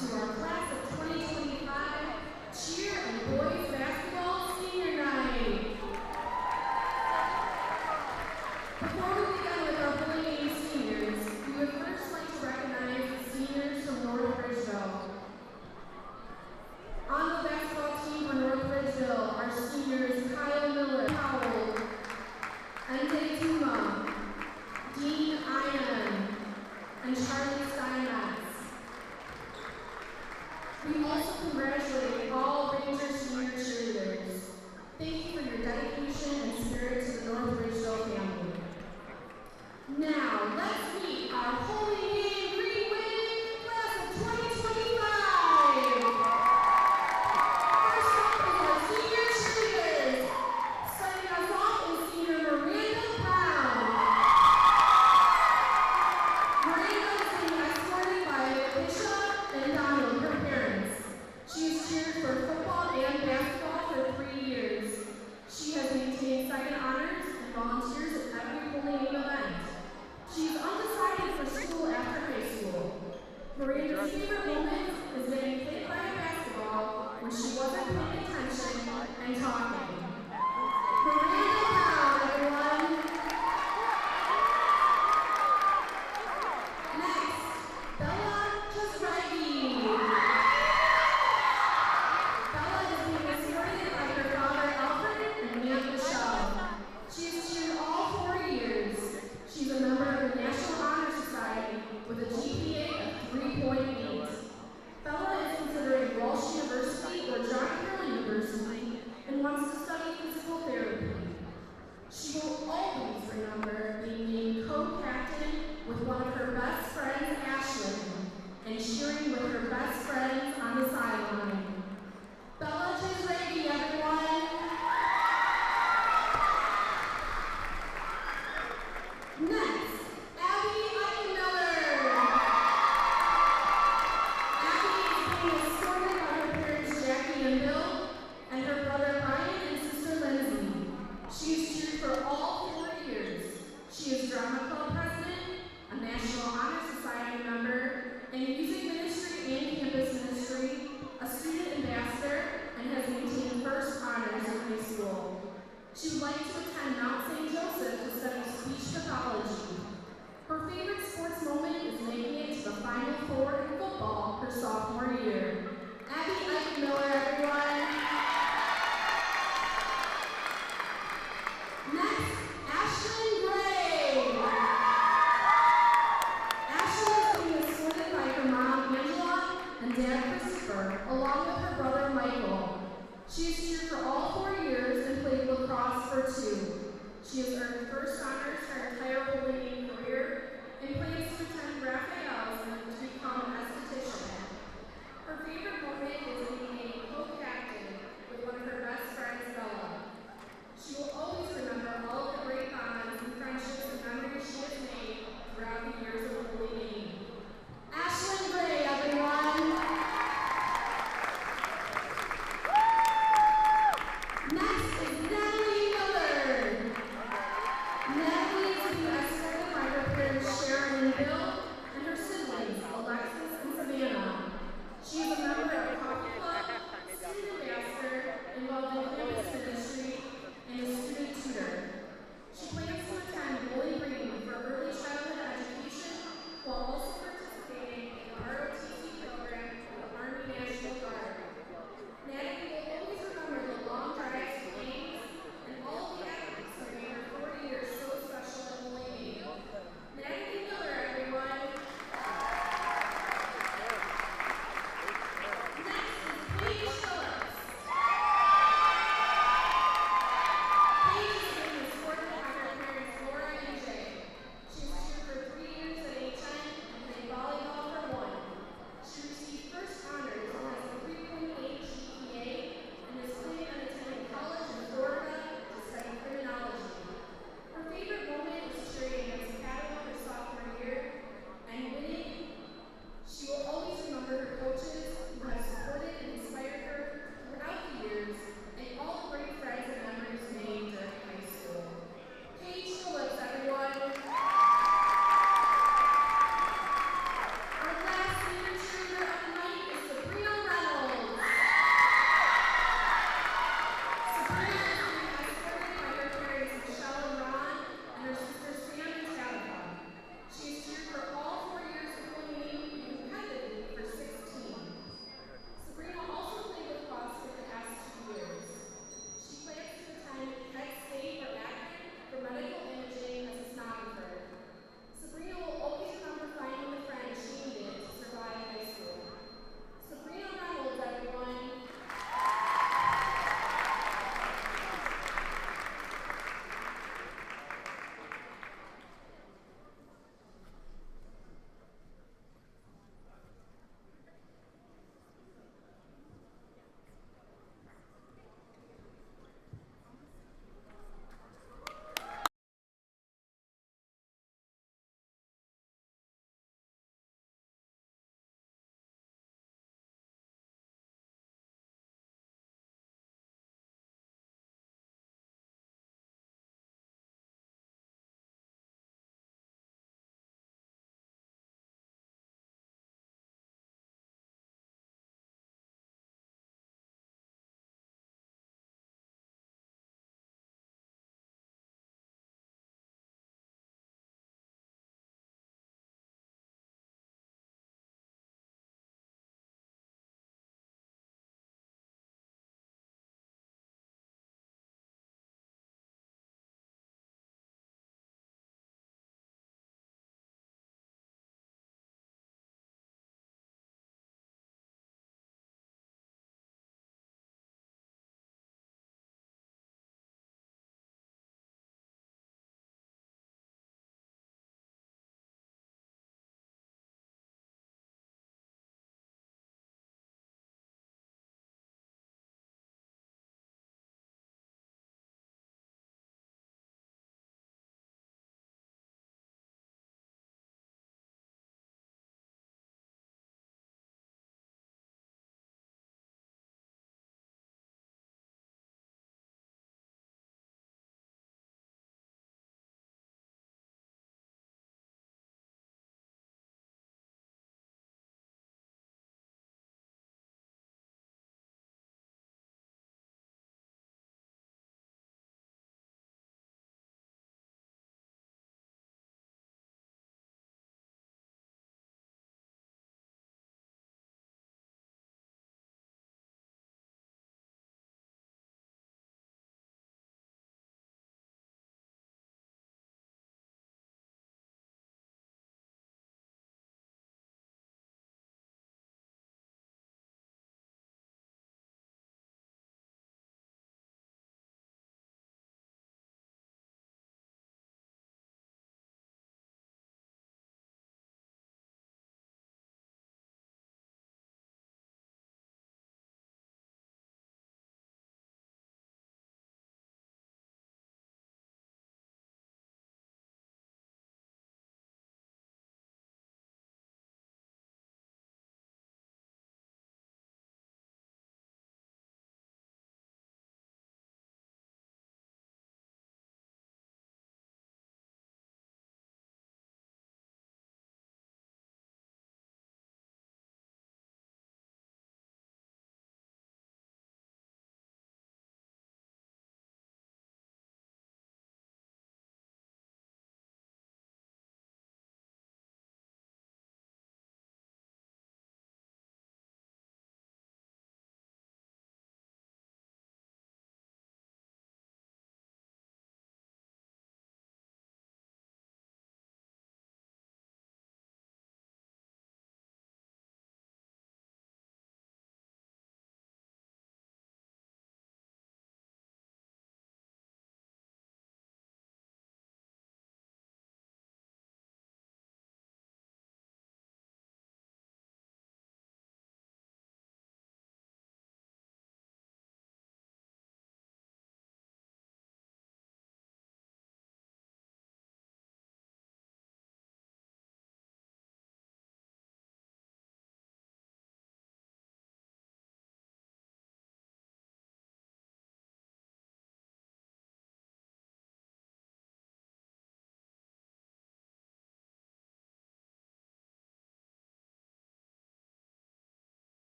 to our class of 2025 cheer and boys basketball senior night. Before we begin with our bullying seniors, we would first like to recognize the seniors from North Ridgeville. On the basketball team for North Ridgeville are seniors Kyle Miller, Powell, Ende Tuma, Dean Ian, and Charlie Steinmetz. We also congratulate all Ranger senior cheerleaders. Thank you for your dedication and spirit to the North Ridgeville family. Now, let's meet our Holy Name Green Wave class of 2025. First up is our senior cheerleaders. Starting us off is senior Miranda Brown. Miranda is being escorted by Bishop and Donald, her parents. She has cheered for football and basketball for 3 years. She has maintained second honors and volunteers at every Holy Name event.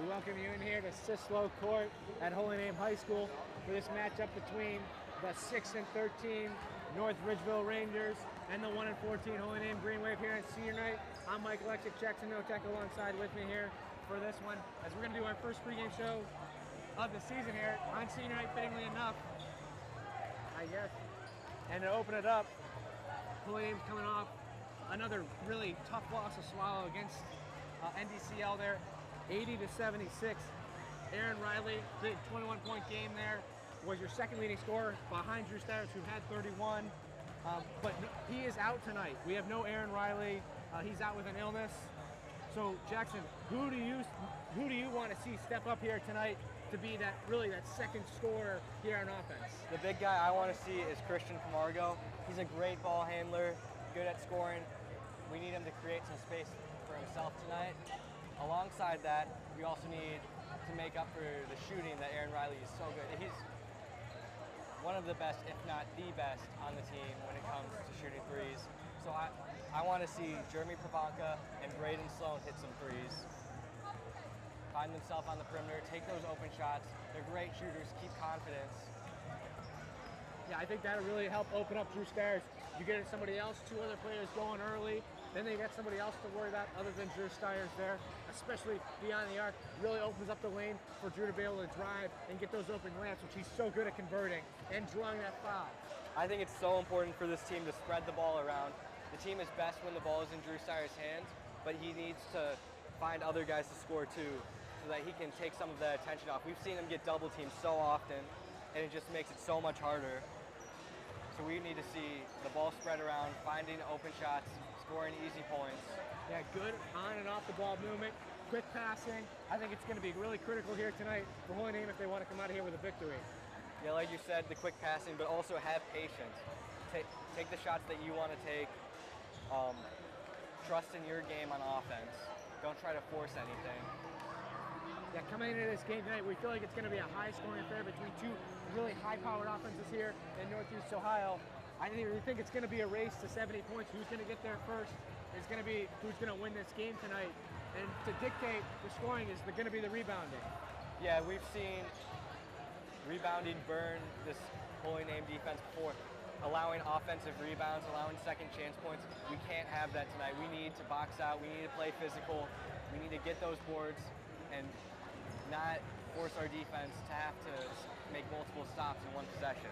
We welcome you in here to Cicelo Court at Holy Name High School for this matchup between the 6 and 13 North Ridgeville Rangers and the 1 and 14 Holy Name Green Wave here on senior night. I'm Mike Oleksik, Jackson Knotek alongside with me here for this one, as we're going to do our first pregame show of the season here on senior night, fittingly enough, I guess. And to open it up, Holy Name's coming off another really tough loss to swallow against NDCL there, 80-76. Aaron Riley, big 21-point game there, was your second leading scorer behind Drew Stires, who had 31. But he is out tonight. We have no Aaron Riley. He's out with an illness. So Jackson, who do you want to see step up here tonight to be that second scorer here on offense? The big guy I want to see is Christian Camargo. He's a great ball handler, good at scoring. We need him to create some space for himself tonight. Alongside that, we also need to make up for the shooting that Aaron Riley is so good. He's one of the best, if not the best, on the team when it comes to shooting threes. So I want to see Jeremy Pravanka and Braden Sloan hit some threes. Find themselves on the perimeter, take those open shots. They're great shooters, keep confidence. Yeah, I think that'll really help open up Drew Stires. You get somebody else, two other players going early, then they got somebody else to worry about other than Drew Stires there, especially beyond the arc. Really opens up the lane for Drew to be able to drive and get those open layups, which he's so good at converting and drawing that foul. I think it's so important for this team to spread the ball around. The team is best when the ball is in Drew Stires' hands, but he needs to find other guys to score too, so that he can take some of the attention off. We've seen him get double teamed so often, and it just makes it so much harder. So we need to see the ball spread around, finding open shots, scoring easy points. Yeah, good on and off the ball movement, quick passing. I think it's going to be really critical here tonight for Holy Name if they want to come out of here with a victory. Yeah, like you said, the quick passing, but also have patience. Take the shots that you want to take. Trust in your game on offense. Don't try to force anything. Yeah, coming into this game tonight, we feel like it's going to be a high-scoring affair between two really high-powered offenses here in Northeast Ohio. I really think it's going to be a race to 70 points. Who's going to get there first is going to be who's going to win this game tonight. And to dictate the scoring is going to be the rebounding. Yeah, we've seen rebounding burn this Holy Name defense before, allowing offensive rebounds, allowing second chance points. We can't have that tonight. We need to box out. We need to play physical. We need to get those boards and not force our defense to have to make multiple stops in one possession.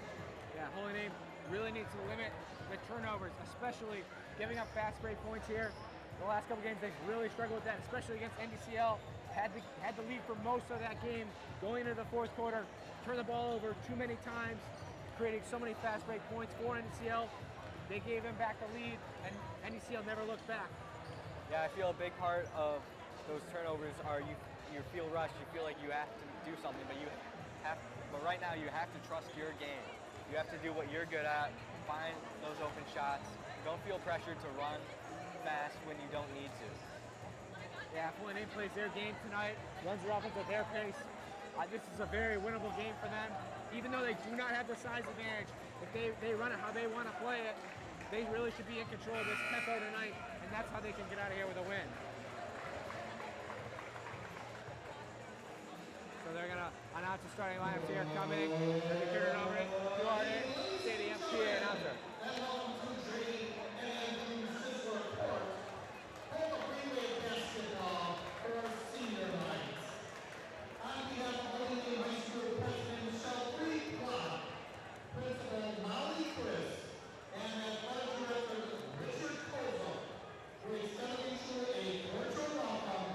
Yeah, Holy Name really needs to limit the turnovers, especially giving up fast break points here. The last couple games, they've really struggled with that, especially against NDCL. Had the lead for most of that game going into the fourth quarter. Turned the ball over too many times, creating so many fast break points for NDCL. They gave them back the lead, and NDCL never looked back. Yeah, I feel a big part of those turnovers are you feel rushed, you feel like you have to do something, but right now you have to trust your game. You have to do what you're good at, find those open shots. Don't feel pressured to run fast when you don't need to. Yeah, if Holy Name plays their game tonight, runs their offense at their pace, this is a very winnable game for them. Even though they do not have the size advantage, if they run it how they want to play it, they really should be in control of this tempo tonight, and that's how they can get out of here with a win. So they're going to announce the starting lineups here coming. As we turn it over to our Stadium PA announcer. Principal Molly Chris, and Athletic Director Richard Kozo, we extend a virtual welcome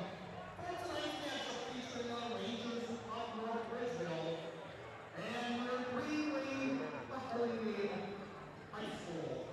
for tonight's matchup featuring the Rangers of North Ridgeville and your Green Wave of Holy Name High School.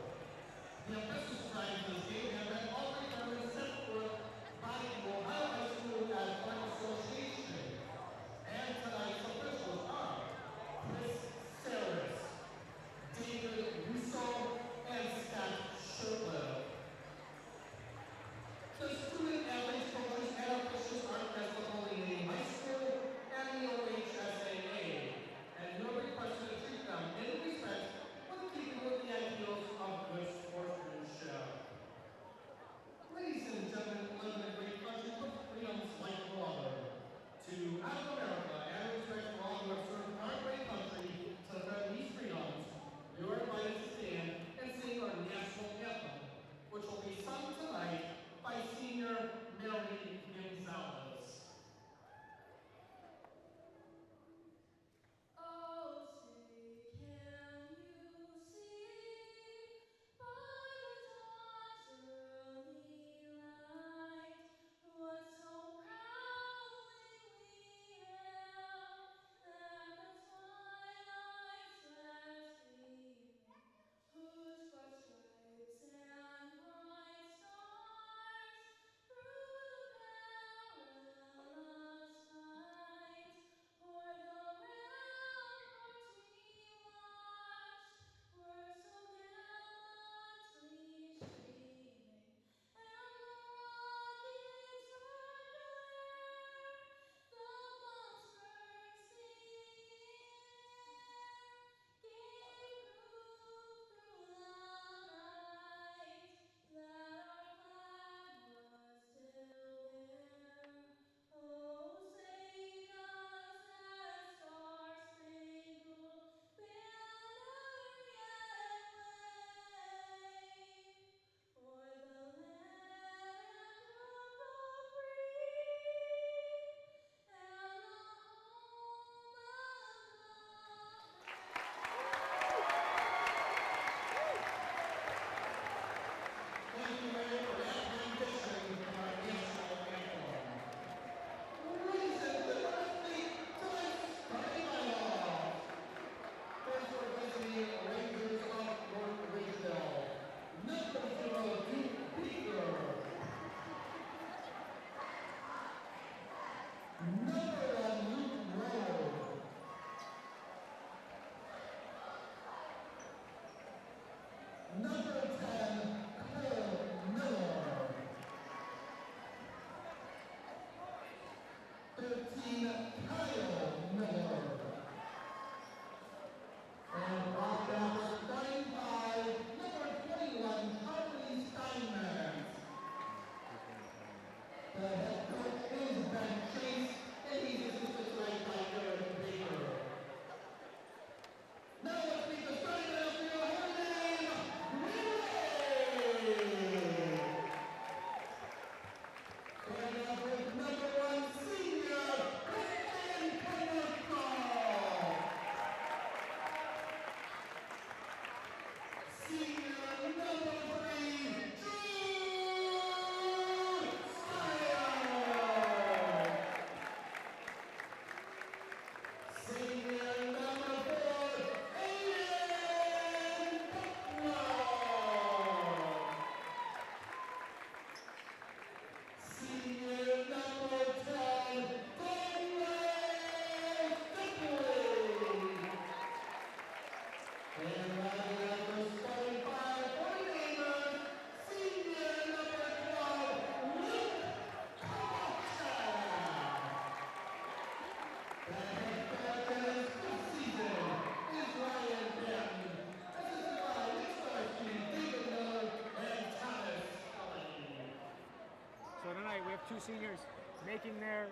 two seniors making their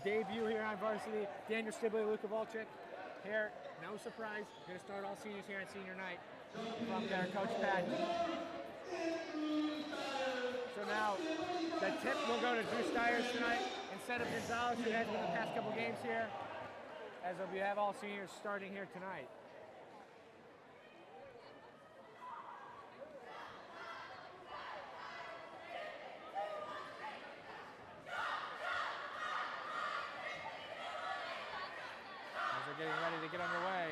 debut here on varsity. Daniel Stibley, Luka Volchik. Here, no surprise, going to start all seniors here on senior night from their coach Pat. So now the tip will go to Drew Stiers tonight instead of Gonzalez, who has been the past couple games here, as we have all seniors starting here tonight. As they're getting ready to get underway.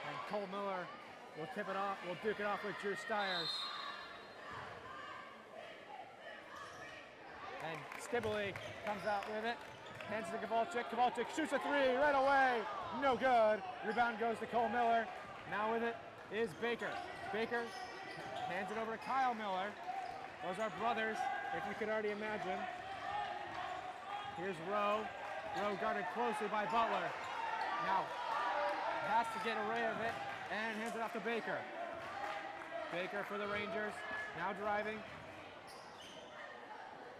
And Cole Miller will tip it off, will duke it off with Drew Stiers. And Stibley comes out with it, hands it to Kowalczyk. Kowalczyk shoots a three right away, no good. Rebound goes to Cole Miller. Now with it is Baker. Baker hands it over to Kyle Miller. Those are brothers, if you could already imagine. Here's Rowe. Rowe guarded closely by Butler. Now has to get away with it and hands it off to Baker. Baker for the Rangers, now driving.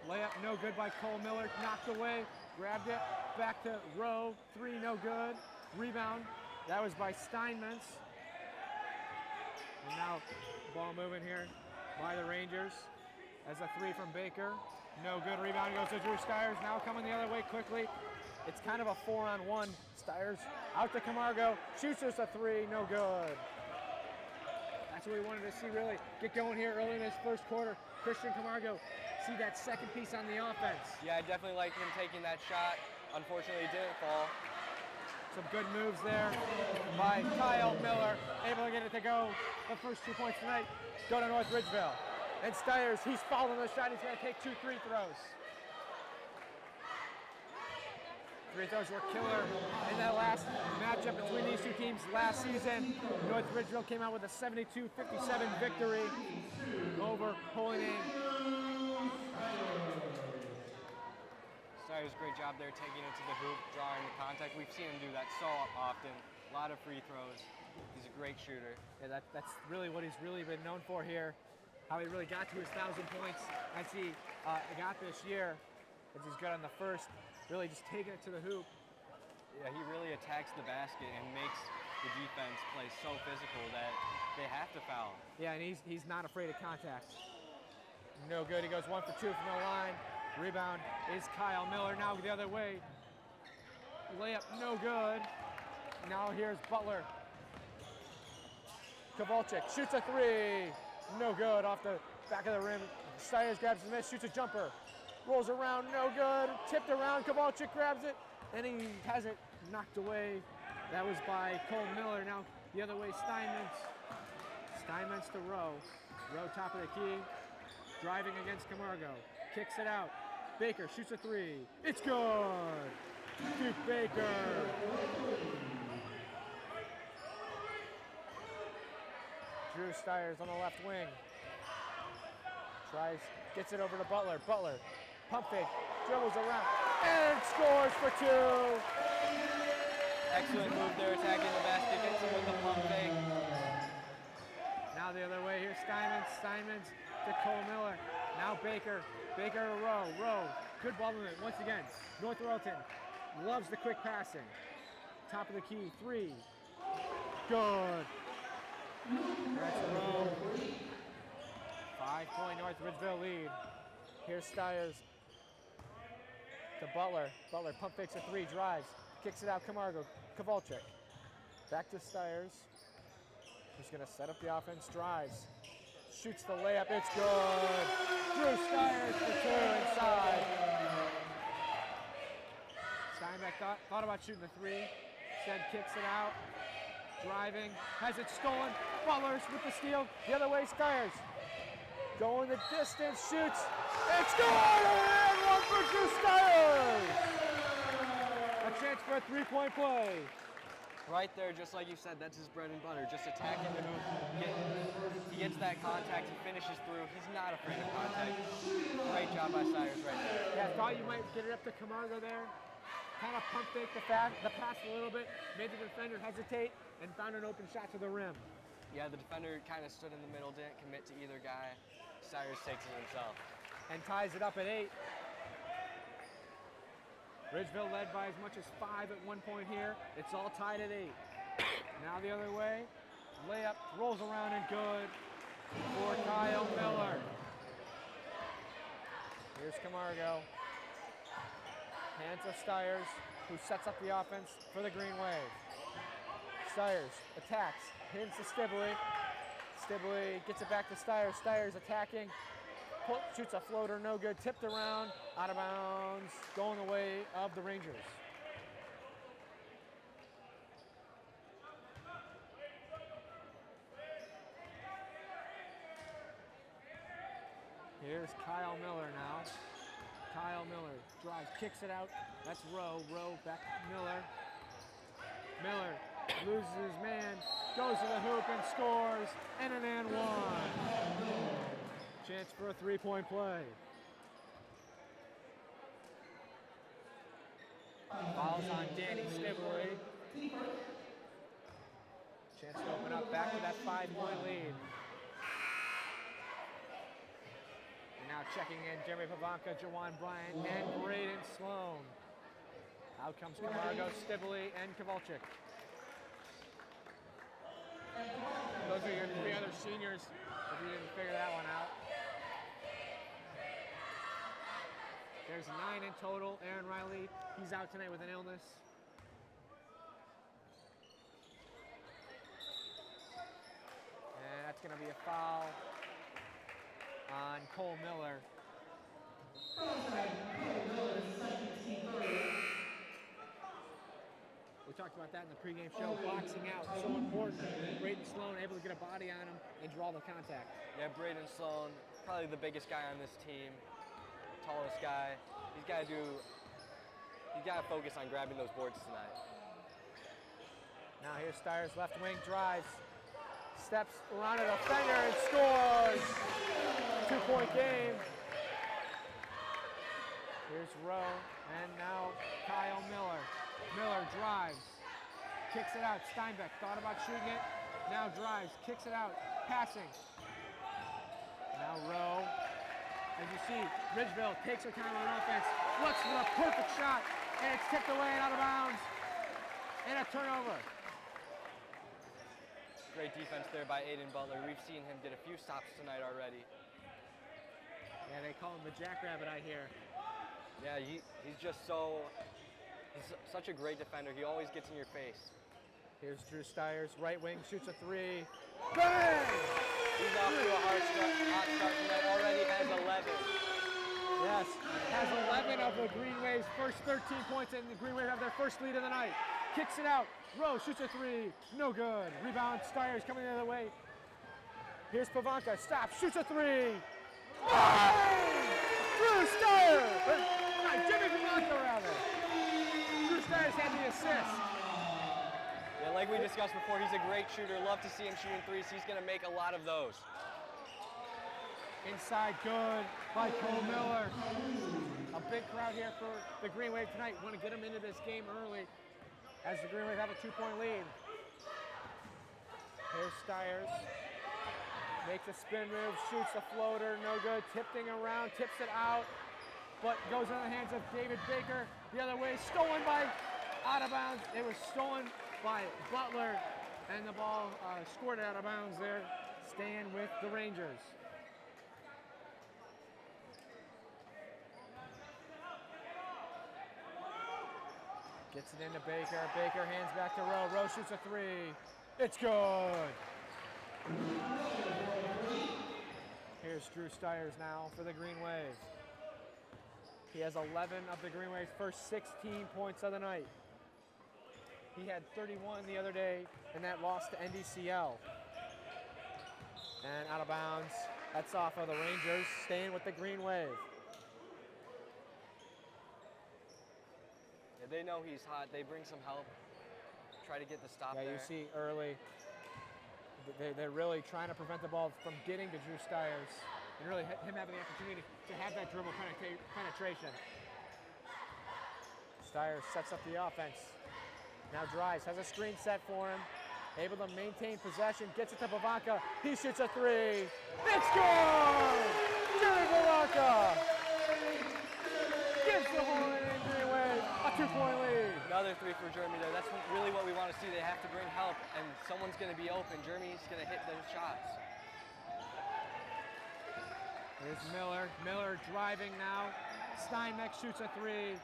Layup no good by Cole Miller, knocked away, grabbed it, back to Rowe, three no good. Rebound, that was by Steinmetz. And now ball moving here by the Rangers as a three from Baker. No good, rebound goes to Drew Stiers, now coming the other way quickly. It's kind of a 4-on-1. Stiers out to Camargo, shoots us a three, no good. That's what we wanted to see really get going here early in this first quarter. Christian Camargo, see that second piece on the offense. Yeah, I definitely liked him taking that shot. Unfortunately, it didn't fall. Some good moves there by Kyle Miller, able to get it to go. The first 2 points tonight go to North Ridgeville. And Stiers, he's following the shot. He's going to take 2 free throws. Free throws were killer in that last matchup between these two teams last season. North Ridgeville came out with a 72-57 victory over Holy Name. Stiers, great job there taking it to the hoop, drawing the contact. We've seen him do that so often. A lot of free throws. He's a great shooter. Yeah, that's really what he's really been known for here. How he really got to his 1,000 points as he got this year. As he's good on the first, really just taking it to the hoop. Yeah, he really attacks the basket and makes the defense play so physical that they have to foul. Yeah, and he's not afraid of contact. No good, he goes 1 for 2 from the line. Rebound is Kyle Miller, now the other way. Layup, no good. Now here's Butler. Kowalczyk shoots a three. No good, off the back of the rim. Stiers grabs the miss, shoots a jumper. Rolls around, no good. Tipped around, Kowalczyk grabs it, and he has it knocked away. That was by Cole Miller. Now the other way, Steinmetz. Steinmetz to Rowe. Rowe top of the key. Driving against Camargo. Kicks it out. Baker shoots a three. It's good! Duke Baker. Drew Stiers on the left wing. Tries, gets it over to Butler. Butler, pump fake, dribbles around, and scores for 2. Excellent move there, attacking the basket, gets him with the pump fake. Now the other way, here's Steinmetz to Cole Miller. Now Baker to Rowe, good ball movement once again. North Royalton loves the quick passing. Top of the key, 3, good. That's Rowe. 5-point North Ridgeville lead. Here's Stiers to Butler. Butler pump fakes a 3, drives, kicks it out. Kowalczyk. Back to Stiers. He's going to set up the offense, drives, shoots the layup. It's good. Drew Stiers for 2 inside. Steinbeck thought about shooting the 3, instead kicks it out. Driving, has it stolen. Butler's with the steal. The other way, Stiers. Going the distance, shoots. It's good! And 1 for Drew Stiers! A chance for a 3-point play. Right there, just like you said, that's his bread and butter. Just attacking the hoop. He gets that contact, he finishes through. He's not afraid of contact. Great job by Stiers right there. Yeah, I thought you might get it up to Camargo there. Kind of pump fake the pass a little bit, made the defender hesitate, and found an open shot to the rim. Yeah, the defender kind of stood in the middle, didn't commit to either guy. Stiers takes it himself. And ties it up at 8. Ridgeville led by as much as 5 at one point here. It's all tied at 8. Now the other way. Layup rolls around and good for Kyle Miller. Here's Camargo. Hands to Stiers, who sets up the offense for the Green Wave. Stiers attacks, hands to Stibley. Stibley gets it back to Stiers. Stiers attacking, shoots a floater, no good. Tipped around, out of bounds, going the way of the Rangers. Here's Kyle Miller now. Kyle Miller drives, kicks it out. That's Rowe. Rowe back to Miller. Miller loses his man, goes to the hoop and scores, and an and one. Chance for a three-point play. Fouls on Danny Stibley. Chance to open up back to that 5-point lead. Now checking in Jeremy Pavanka, Jawan Bryant, and Braden Sloan. Out comes Camargo, Stibley, and Kowalczyk. Those are your 3 other seniors, if you didn't figure that one out. There's 9 in total. Aaron Riley, he's out tonight with an illness. And that's going to be a foul on Cole Miller. We talked about that in the pregame show. Boxing out, so important. Braden Sloan able to get a body on him and draw the contact. Yeah, Braden Sloan, probably the biggest guy on this team, tallest guy. He's got to focus on grabbing those boards tonight. Now here's Stiers, left wing, drives, steps around a defender and scores. 2-point game. Here's Rowe, and now Kyle Miller. Miller drives, kicks it out. Steinbeck thought about shooting it, now drives, kicks it out, passing. Now Rowe. As you see, Ridgeville takes her time on offense, looks for a perfect shot, and it's tipped away and out of bounds, and a turnover. Great defense there by Aiden Butler. We've seen him get a few stops tonight already. Yeah, they call him the Jackrabbit, I hear. Yeah, he's such a great defender. He always gets in your face. Here's Drew Stiers, right wing, shoots a 3. Bang! He's off to a hot start tonight. Already has 11. Yes, has 11 of the Green Wave's first 13 points, and the Green Wave have their first lead of the night. Kicks it out. Rowe shoots a 3. No good. Rebound. Stiers coming the other way. Here's Pavanka. Stops. Shoots a 3. Bang! Drew Stiers! Jimmy Pavanka, rather. Drew Stiers had the assist. Yeah, like we discussed before, he's a great shooter. Love to see him shooting threes. He's going to make a lot of those. Inside good by Cole Miller. A big crowd here for the Green Wave tonight. Want to get them into this game early as the Green Wave have a 2-point lead. Here's Stiers. Makes a spin move, shoots a floater, no good. Tipping around, tips it out, but goes in the hands of David Baker. The other way, stolen by, out of bounds. It was stolen by Butler, and the ball scored out of bounds there, staying with the Rangers. Gets it into Baker. Baker hands back to Rowe. Rowe shoots a 3. It's good. Here's Drew Stiers now for the Green Wave. He has 11 of the Green Wave's first 16 points of the night. He had 31 the other day in that loss to NDCL. And out of bounds. That's off of the Rangers, staying with the Green Wave. Yeah, they know he's hot. They bring some help. Try to get the stop there. Yeah, you see early, they're really trying to prevent the ball from getting to Drew Stiers and really him having the opportunity to have that dribble penetration. Stiers sets up the offense. Now drives, has a screen set for him. able to maintain possession, gets it to Pavanka. He shoots a three. It's good! Jeremy Pavanka gives the Holy Name Green Wave a 2-point lead. Another three for Jeremy there. That's really what we want to see. They have to bring help, and someone's going to be open. Jeremy's going to hit those shots. Here's Miller. Miller driving now. Steinbeck shoots a three.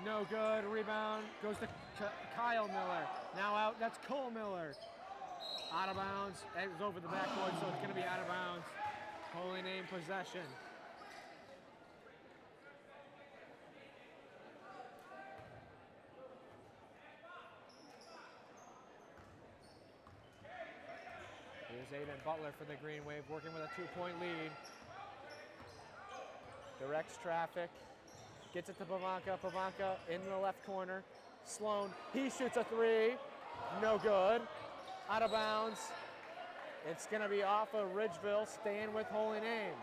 No good. Rebound goes to Kyle Miller. Now out. That's Cole Miller. Out of bounds. It was over the backboard, so it's going to be out of bounds. Holy Name possession. Here's Aiden Butler for the Green Wave, working with a 2-point lead. Directs traffic. Gets it to Pavanka. Pavanka in the left corner. Sloan, he shoots a three. No good. Out of bounds. It's going to be off of Ridgeville, staying with Holy Name.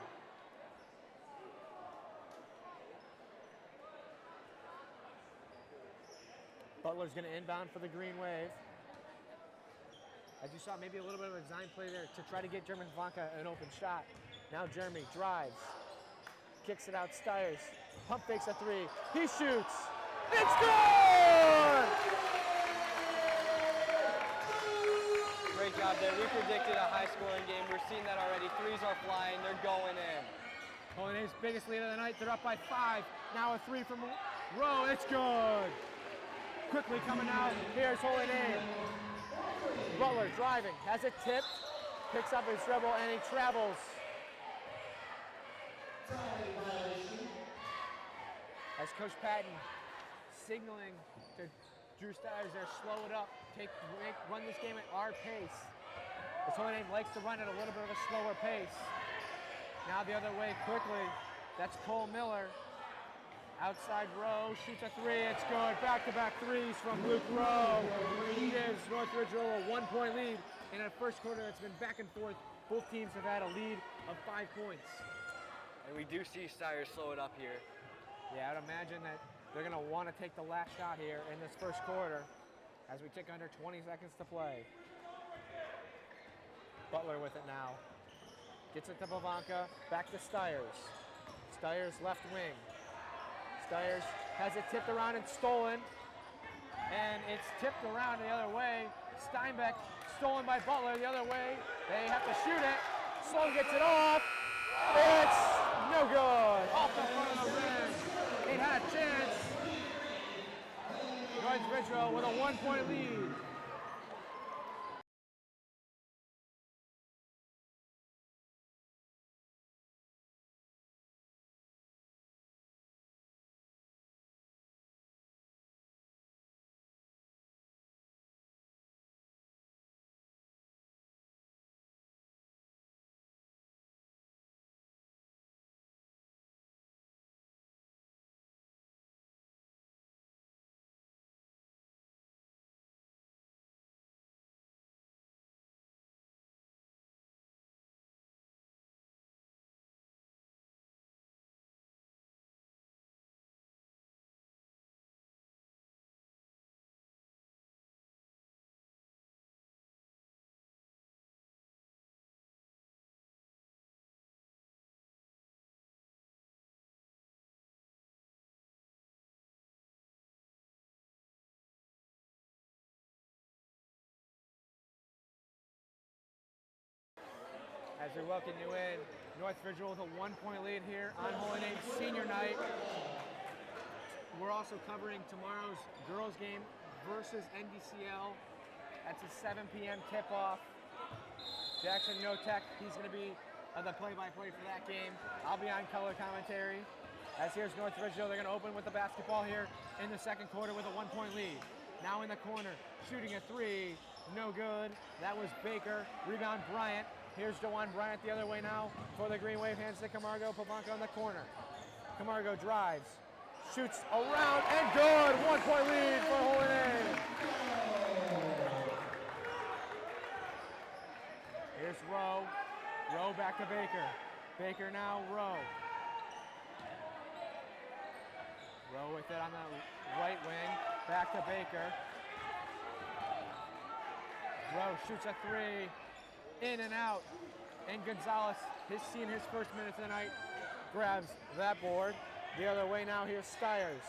Butler's going to inbound for the Green Wave. As you saw, maybe a little bit of a design play there to try to get Jeremy Pavanka an open shot. Now Jeremy drives. Kicks it out, Stiers. Pump fakes a three. He shoots. It's good! Great job there. We predicted a high-scoring game. We're seeing that already. Threes are flying. They're going in. Holy Name's biggest lead of the night. They're up by 5. Now a three from Rowe. It's good. Quickly coming out. Here's Holy Name. Butler driving. Has it tipped. Picks up his dribble and he travels. As Coach Patton signaling to Drew Stiers there, slow it up, run this game at our pace. This Holy Name likes to run at a little bit of a slower pace. Now the other way quickly, that's Cole Miller. Outside Rowe, shoots a three, it's good. Back-to-back threes from Luke Rowe. He gives North Ridgeville a 1-point lead in a first quarter that's been back and forth. Both teams have had a lead of 5 points. And we do see Stiers slow it up here. Yeah, I'd imagine that they're going to want to take the last shot here in this first quarter as we tick under 20 seconds to play. Butler with it now. Gets it to Pavanka, back to Stiers. Stiers left wing. Stiers has it tipped around and stolen. And it's tipped around the other way. Steinbeck stolen by Butler the other way. They have to shoot it. Sloan gets it off. It's no good. Off the front of the rim. He had a chance. North Ridgeville with a 1-point lead. As we welcome you in, North Ridgeville with a 1-point lead here on Holy Name's senior night. We're also covering tomorrow's girls game versus NDCL. That's a 7 p.m. tip-off. Jackson Knotek, he's going to be the play-by-play for that game. I'll be on color commentary. As here's North Ridgeville, they're going to open with the basketball here in the second quarter with a 1-point lead. Now in the corner, shooting a three, no good. That was Baker. Rebound Bryant. Here's DeJuan Bryant the other way now for the Green Wave. Hands to Camargo. Pavanka in the corner. Camargo drives. Shoots around and good. 1-point lead for Holy Name. Here's Rowe. Rowe back to Baker. Baker now Rowe. Rowe with it on the right wing. Back to Baker. Rowe shoots a three, in and out. And Gonzalez, he's seen his first minute tonight, grabs that board. The other way now, here's Stiers.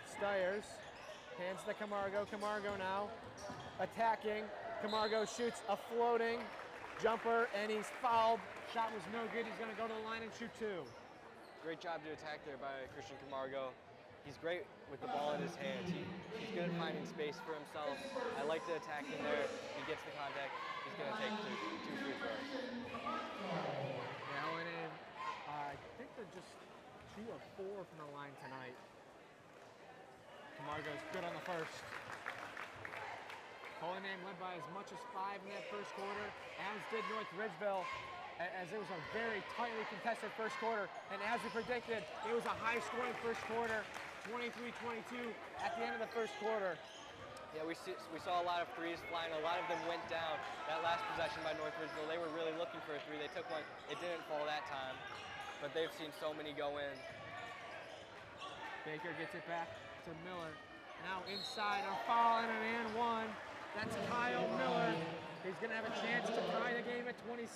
Stiers hands to Camargo. Camargo now attacking. Camargo shoots a floating jumper, and he's fouled. Shot was no good. He's going to go to the line and shoot two. Great job to attack there by Christian Camargo. He's great with the ball in his hands. He's good at finding space for himself. I like the attack in there. He gets the contact. He's going to take two free throws. Yeah, Holy Name, I think they're just 2 of 4 from the line tonight. Camargo's good on the first. Holy Name led by as much as 5 in that first quarter, as did North Ridgeville, as it was a very tightly contested first quarter. And as we predicted, it was a high-scoring first quarter, 23-22 at the end of the first quarter. Yeah, we saw a lot of threes flying. A lot of them went down. That last possession by North Ridgeville, they were really looking for a three. They took one. It didn't fall that time, but they've seen so many go in. Baker gets it back to Miller. Now inside, a foul and an and one. That's Kyle Miller. He's going to have a chance to tie the game at 26.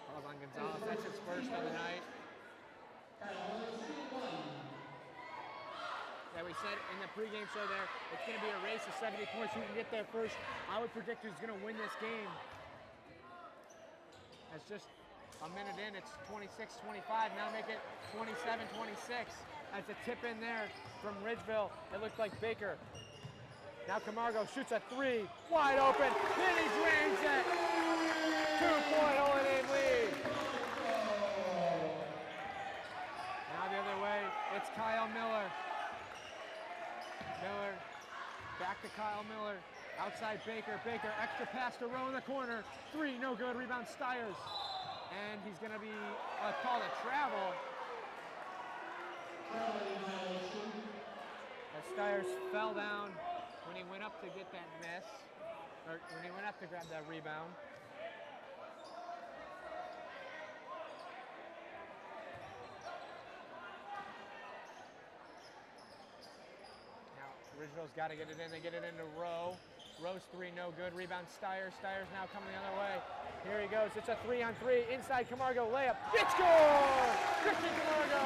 Calls on Gonzalez. That's his first of the night. Yeah, we said in the pregame show there, it's going to be a race of 70 points. Who can get there first? I would predict who's going to win this game. That's just a minute in. It's 26-25. Now make it 27-26. That's a tip in there from Ridgeville. It looked like Baker. Now Camargo shoots a three. Wide open. Then he drains it. 2-point Holy Name lead. Now the other way, it's Kyle Miller. Miller, back to Kyle Miller. Outside Baker. Baker, extra pass to Rowe in the corner. Three, no good. Rebound Stiers. And he's going to be called a travel. As Stiers fell down when he went up to get that miss, or when he went up to grab that rebound. Ridgeville's got to get it in. They get it into Rowe. Rowe's three, no good. Rebound Stiers. Stiers now coming the other way. Here he goes. It's a 3-on-3. Inside Camargo. Layup. It scores! Christian Camargo!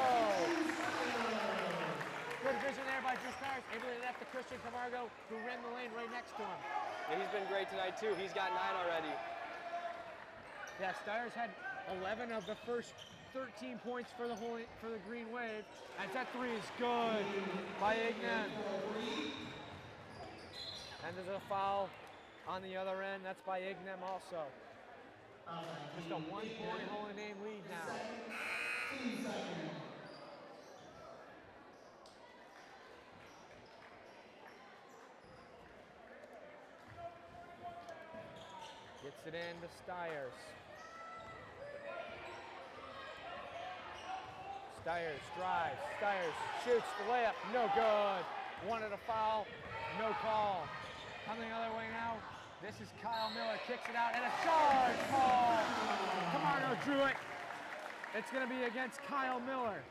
Good vision there by Drew Stiers. Able to net to Christian Camargo, who ran the lane right next to him. Yeah, he's been great tonight, too. He's got 9 already. Yeah, Stiers had 11 of the first 13 points for the Green Wave. And that three is good by Ignan. And there's a foul on the other end. That's by Ignan also. Just a 1-point Holy Name lead now. Gets it in to Stiers. Stiers drives. Stiers shoots the layup. No good. Wanted a foul. No call. Coming the other way now. This is Kyle Miller. Kicks it out and a charge call. Camargo drew it. It's going to be against Kyle Miller.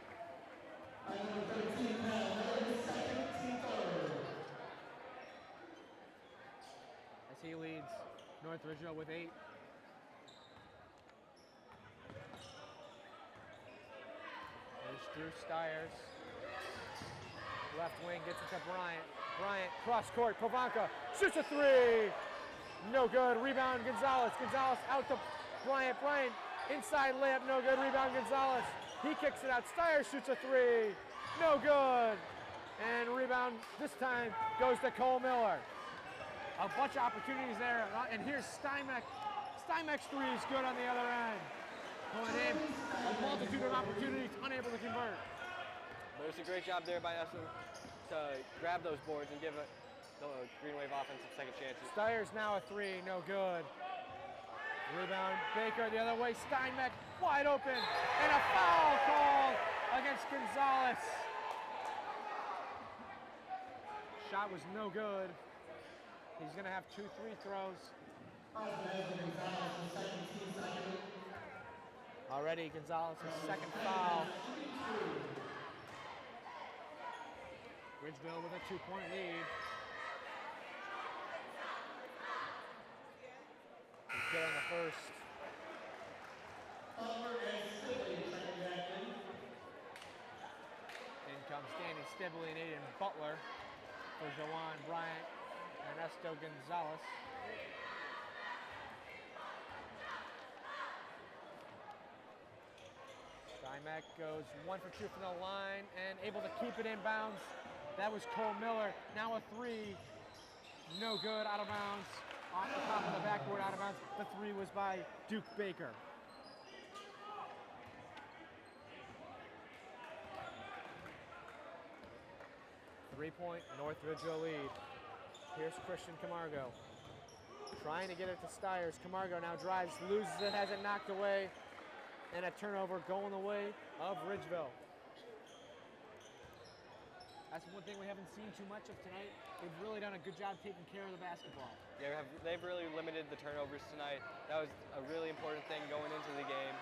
As he leads North Ridgeville with 8. There's Drew Stiers. Left wing gets it to Bryant. Bryant, cross court, Povanka shoots a three. No good. Rebound Gonzalez. Gonzalez out to Bryant. Bryant inside layup. No good. Rebound Gonzalez. He kicks it out. Stiers shoots a three. No good. And rebound this time goes to Cole Miller. A bunch of opportunities there. And here's Steinmeck. Steinmeck's three is good on the other end. Holy Name, a multitude of opportunities, unable to convert. But it's a great job there by us to grab those boards and give the Green Wave offense some second chances. Stiers now a three, no good. Rebound, Baker the other way. Steinmeck wide open, and a foul called against Gonzalez. Shot was no good. He's going to have 2 free throws. Already Gonzalez's second foul. Ridgeville with a 2-point lead. He's good on the first. In comes Danny Stibley and Aiden Butler for Jawan Bryant and Ernesto Gonzalez. Steinbeck goes 1 for 2 from the line and able to keep it in bounds. That was Cole Miller. Now a 3. No good, out of bounds. Off the top of the backboard, out of bounds. The 3 was by Duke Baker. Three-point North Ridgeville lead. Here's Christian Camargo. Trying to get it to Stiers. Camargo now drives, loses it, has it knocked away. And a turnover going the way of Ridgeville. That's one thing we haven't seen too much of tonight. They've really done a good job taking care of the basketball. Yeah, they've really limited the turnovers tonight. That was a really important thing going into the game.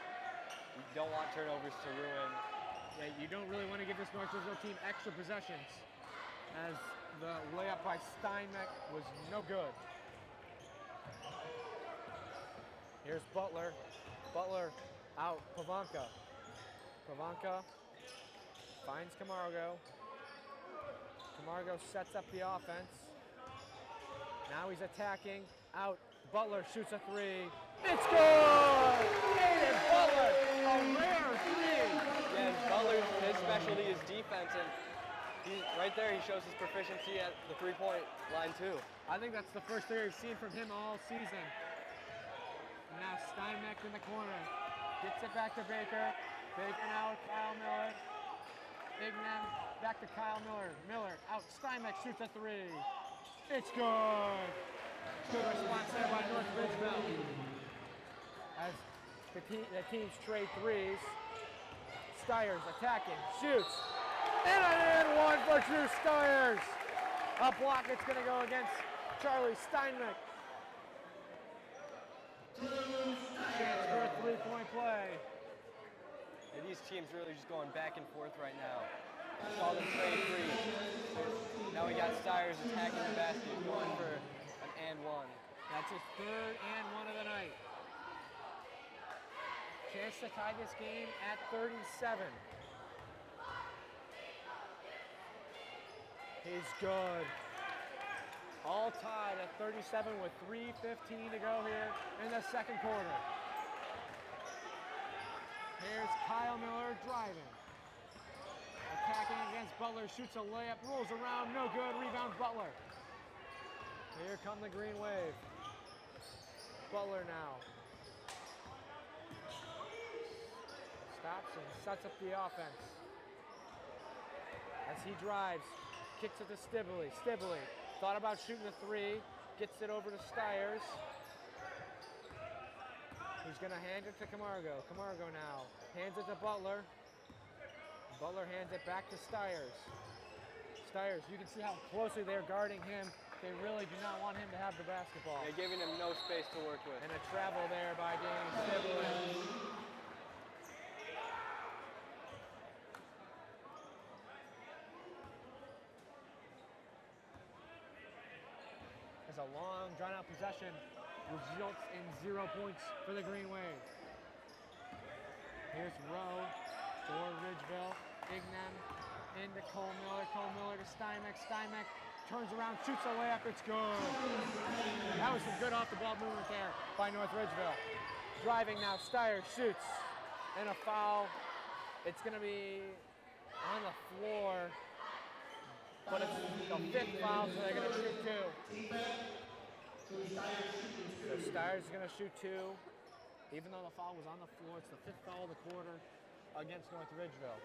You don't want turnovers to ruin. Yeah, you don't really want to give this North Ridgeville team extra possessions, as the layup by Steinbeck was no good. Here's Butler. Butler out, Pavanka. Pavanka finds Camargo. Camargo sets up the offense. Now he's attacking, out. Butler shoots a 3. It's good! Aiden Butler, a rare 3! Yeah, Butler, his specialty is defense, and right there he shows his proficiency at the three-point line too. I think that's the first thing we've seen from him all season. Now Steinbeck in the corner. Gets it back to Baker. Baker now, Kyle Miller. Ignan back to Kyle Miller. Miller out. Steinbeck shoots a 3. It's good. Good response there by North Ridgeville. As the teams trade 3s. Stiers attacking, shoots. And an in one for Drew Stiers. A block that's going to go against Charlie Steinbeck. Chance for a 3-point play. Yeah, these teams really just going back and forth right now. Saw them trade 3. Now we got Stiers attacking the basket, going for an and 1. That's his 3rd and 1 of the night. Chance to tie this game at 37. He's good. All tied at 37 with 3:15 to go here in the second quarter. Here's Kyle Miller driving. Attacking against Butler, shoots a layup, rolls around, no good, rebound Butler. Here come the Green Wave. Butler now. Stops and sets up the offense. As he drives, kicks it to Stibley. Stibley thought about shooting a 3, gets it over to Stiers. He's gonna hand it to Camargo. Camargo now hands it to Butler. Butler hands it back to Stiers. Stiers, you can see how closely they're guarding him. They really do not want him to have the basketball. They're giving him no space to work with. And a travel there by Danny Stibley. As a long, drawn-out possession results in 0 points for the Green Wave. Here's Rowe for Ridgeville. Ignan into Cole Miller. Cole Miller to Steinbeck. Steinbeck turns around, shoots a layup. It's good. That was some good off-the-ball movement there by North Ridgeville. Driving now, Stiers shoots. And a foul. It's going to be on the floor. But it's the 5th foul, so they're going to shoot 2. So Stiers is going to shoot 2. Even though the foul was on the floor, it's the 5th foul of the quarter against North Ridgeville.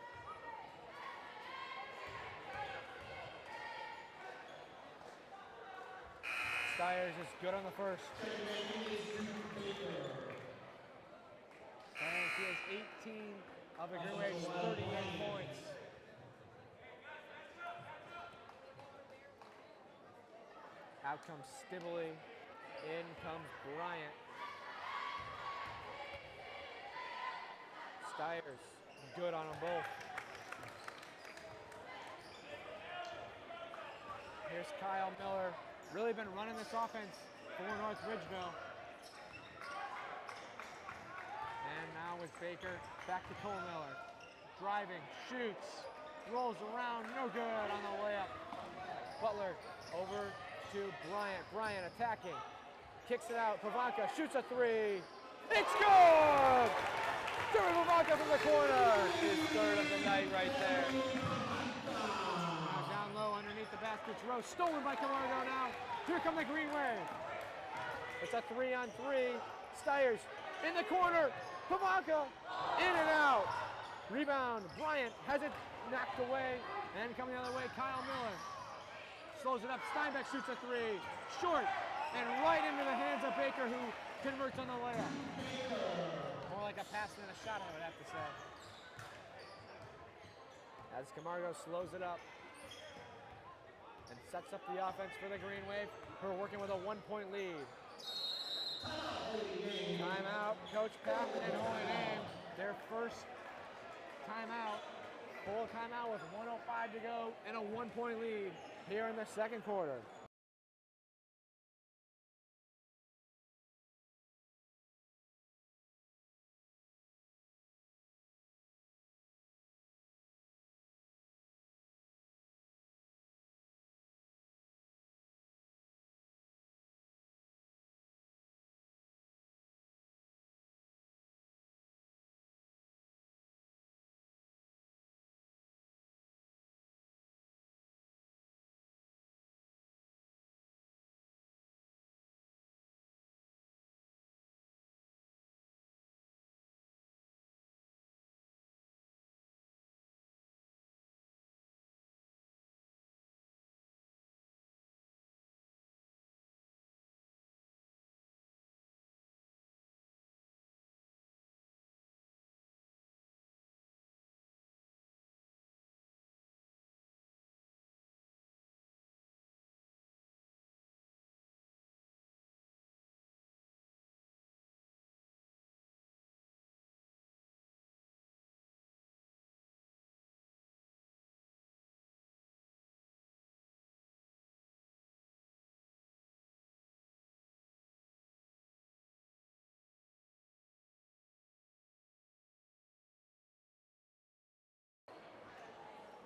Stiers is good on the first. Stiers, he has 18 of the Green Wave's 38 points. Out comes Stibley, in comes Bryant. Stiers, good on them both. Here's Kyle Miller. Really been running this offense for North Ridgeville. And now with Baker, back to Cole Miller. Driving, shoots, rolls around, no good on the layup. Butler over to Bryant. Bryant attacking, kicks it out. Pavanka shoots a three. It's good! Jerry Pavanka from the corner. His third of the night right there. Now down low underneath the basket's row. Stolen by Camargo now. Here come the Green Wave. It's a 3-on-3. Stiers in the corner. Pavanka in and out. Rebound. Bryant has it knocked away. And coming the other way, Kyle Miller. Slows it up. Steinbeck shoots a three. Short. And right into the hands of Baker, who converts on the layup. More like a pass than a shot, I would have to say. As Camargo slows it up and sets up the offense for the Green Wave, who are working with a 1-point lead. Timeout. Coach Pappin and Holy Name, their first timeout. Full timeout with 1:05 to go and a 1-point lead here in the second quarter.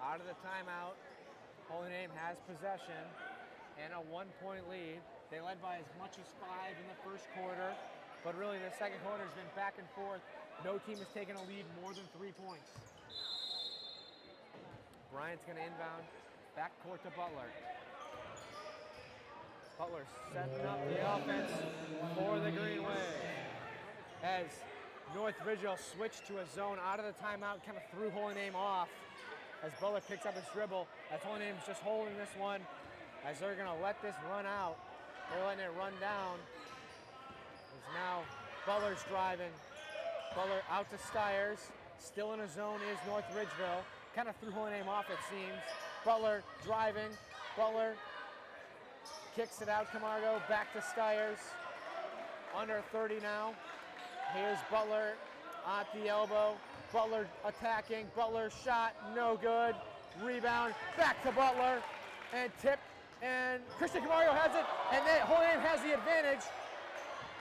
Out of the timeout, Holy Name has possession and a 1-point lead. They led by as much as 5 in the first quarter, but really the second quarter has been back and forth. No team has taken a lead more than 3 points. Bryant's going to inbound, backcourt to Butler. Butler setting up the offense for the Green Wave. As North Ridgeville switched to a zone out of the timeout, kind of threw Holy Name off. As Butler picks up his dribble, as Holy Name's just holding this one, as they're gonna let this run out. They're letting it run down. As now Butler's driving. Butler out to Stiers. Still in a zone is North Ridgeville. Kind of threw Holy Name off, it seems. Butler driving. Butler kicks it out. Camargo back to Stiers. Under 30 now. Here's Butler at the elbow. Butler attacking. Butler shot, no good. Rebound, back to Butler. And tip. And Christian Camargo has it. And then Holy Name has the advantage,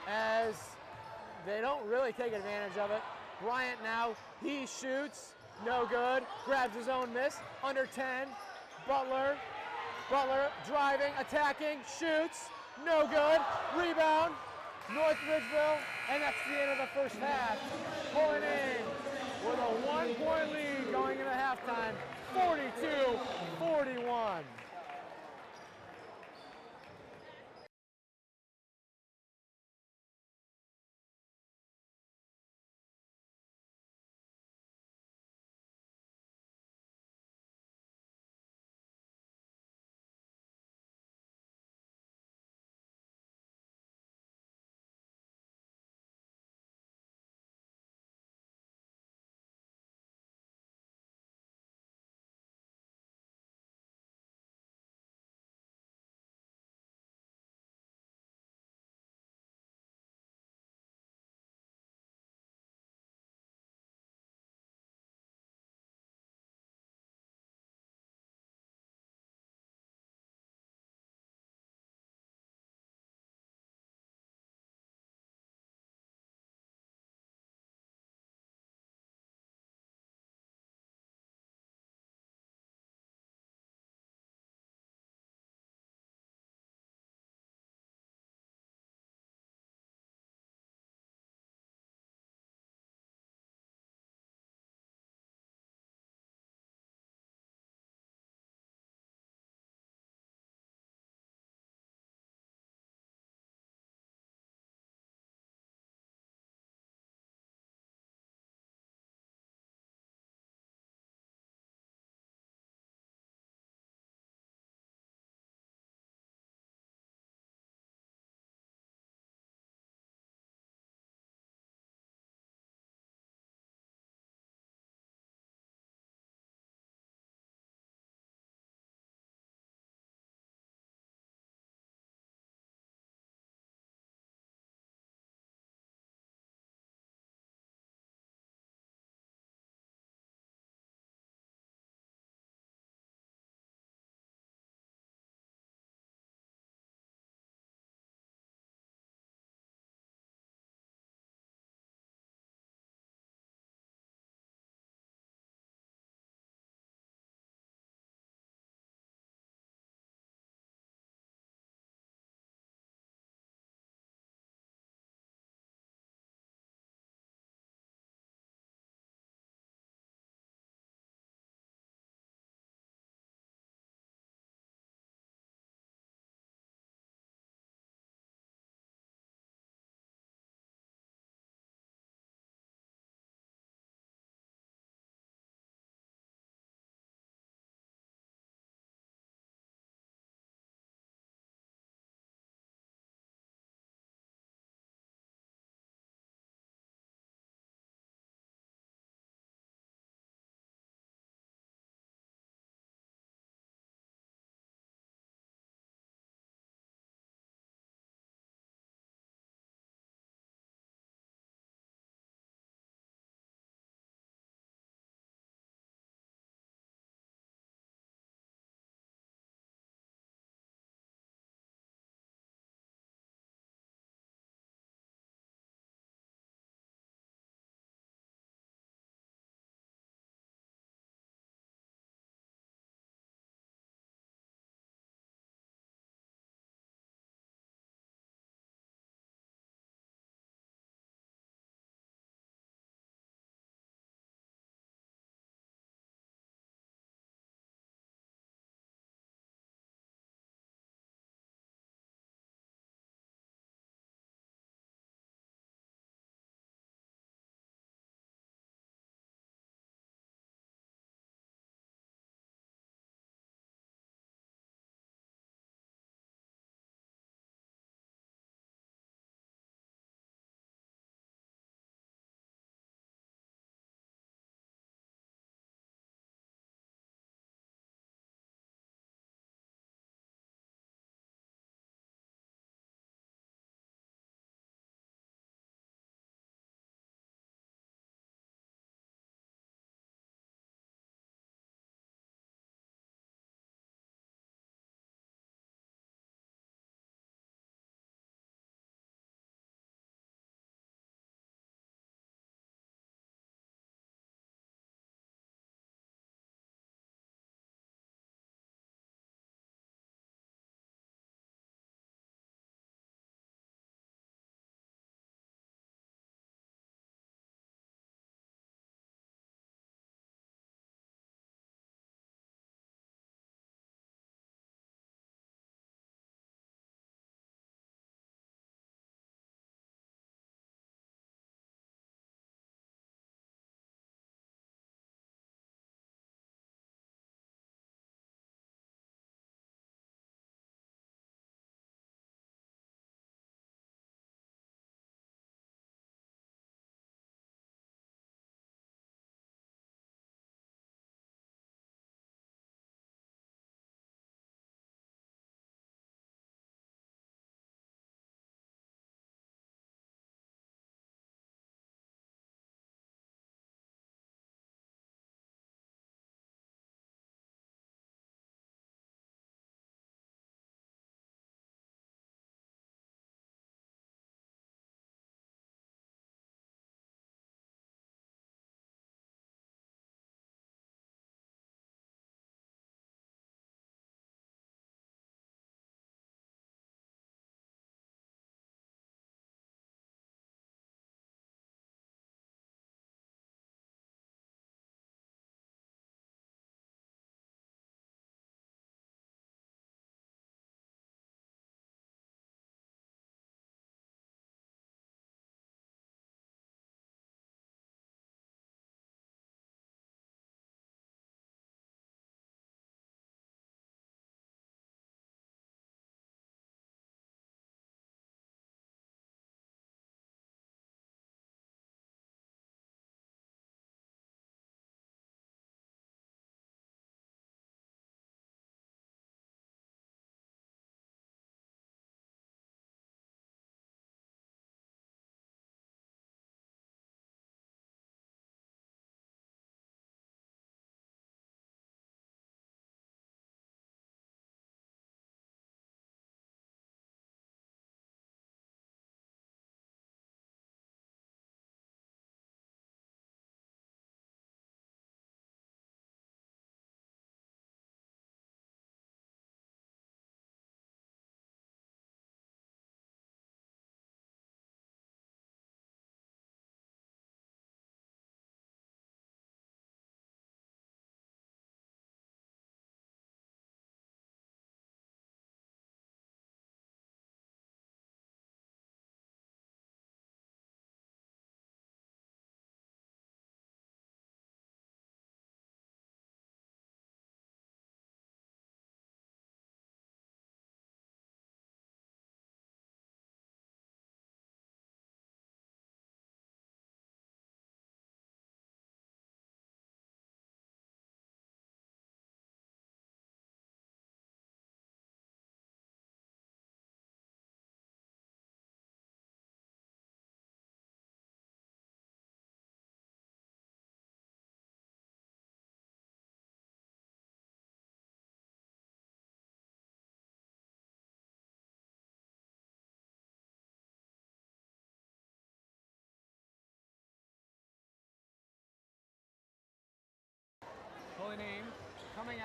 as they don't really take advantage of it. Bryant now, he shoots, no good. Grabs his own miss, under 10. Butler driving, attacking, shoots, no good. Rebound, North Ridgeville, and that's the end of the first half. Holy Name with a 1-point lead going into halftime, 42-41.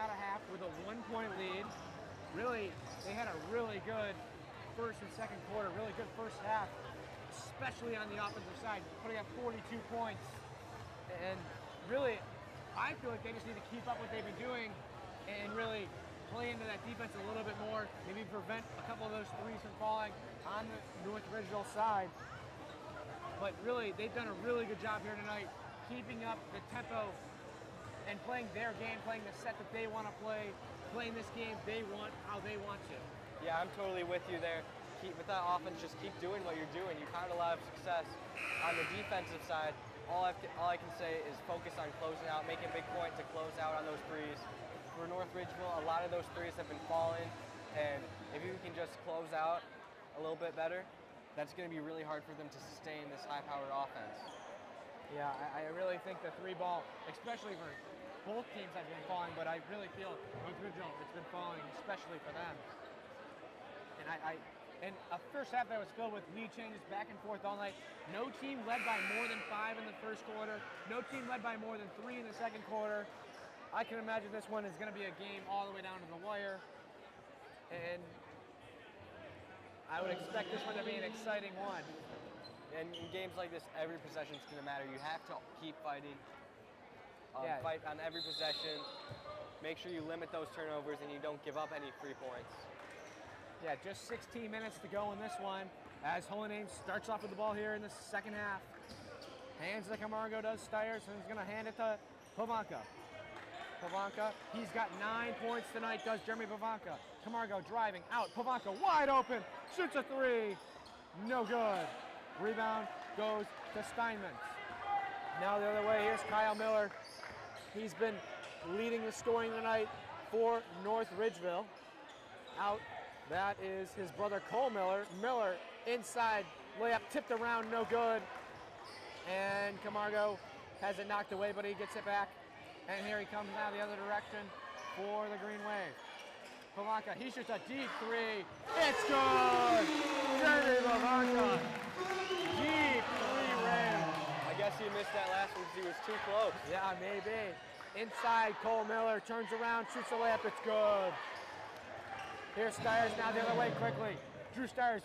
out of half with a 1-point lead. Really, they had a really good first and second quarter, really good first half, especially on the offensive side, putting up 42 points. And really, I feel like they just need to keep up what they've been doing and really play into that defense a little bit more, maybe prevent a couple of those threes from falling on the North Ridgeville side. But really, they've done a really good job here tonight, keeping up the tempo and playing their game, playing the set that they want to play, playing this game they want, how they want to. Yeah, I'm totally with you there. With that offense, just keep doing what you're doing. You found a lot of success. On the defensive side, all I can say is focus on closing out, making a big point to close out on those threes. For North Ridgeville, a lot of those threes have been falling, and if you can just close out a little bit better, that's going to be really hard for them to sustain this high-powered offense. Yeah, I really think the three ball, especially for both teams, have been falling, but I really feel North Ridgeville, it's been falling, especially for them. And a first half that was filled with lead changes back and forth all night. No team led by more than 5 in the first quarter. No team led by more than 3 in the second quarter. I can imagine this one is going to be a game all the way down to the wire. And I would expect this one to be an exciting one. And in games like this, every possession is going to matter. You have to keep fighting. Fight on every possession. Make sure you limit those turnovers and you don't give up any free points. Yeah, just 16 minutes to go in this one as Holy Name starts off with the ball here in the second half. Hands to Camargo, does Stiers, and he's going to hand it to Pavanka. Pavanka, he's got 9 points tonight, does Jeremy Pavanka. Camargo driving out, Pavanka wide open, shoots a three, no good. Rebound goes to Steinmetz. Now the other way, here's Kyle Miller. He's been leading the scoring tonight for North Ridgeville. Out, that is his brother Cole Miller. Miller inside, layup tipped around, no good. And Camargo has it knocked away, but he gets it back. And here he comes now the other direction for the Green Wave. Pavanka, he shoots a deep three. It's good! Jeremy Pavanka. Deep three range. I guess he missed that last one because he was too close. Yeah, maybe. Inside, Cole Miller turns around, shoots a layup, it's good. Here's Stiers now the other way quickly. Drew Stiers,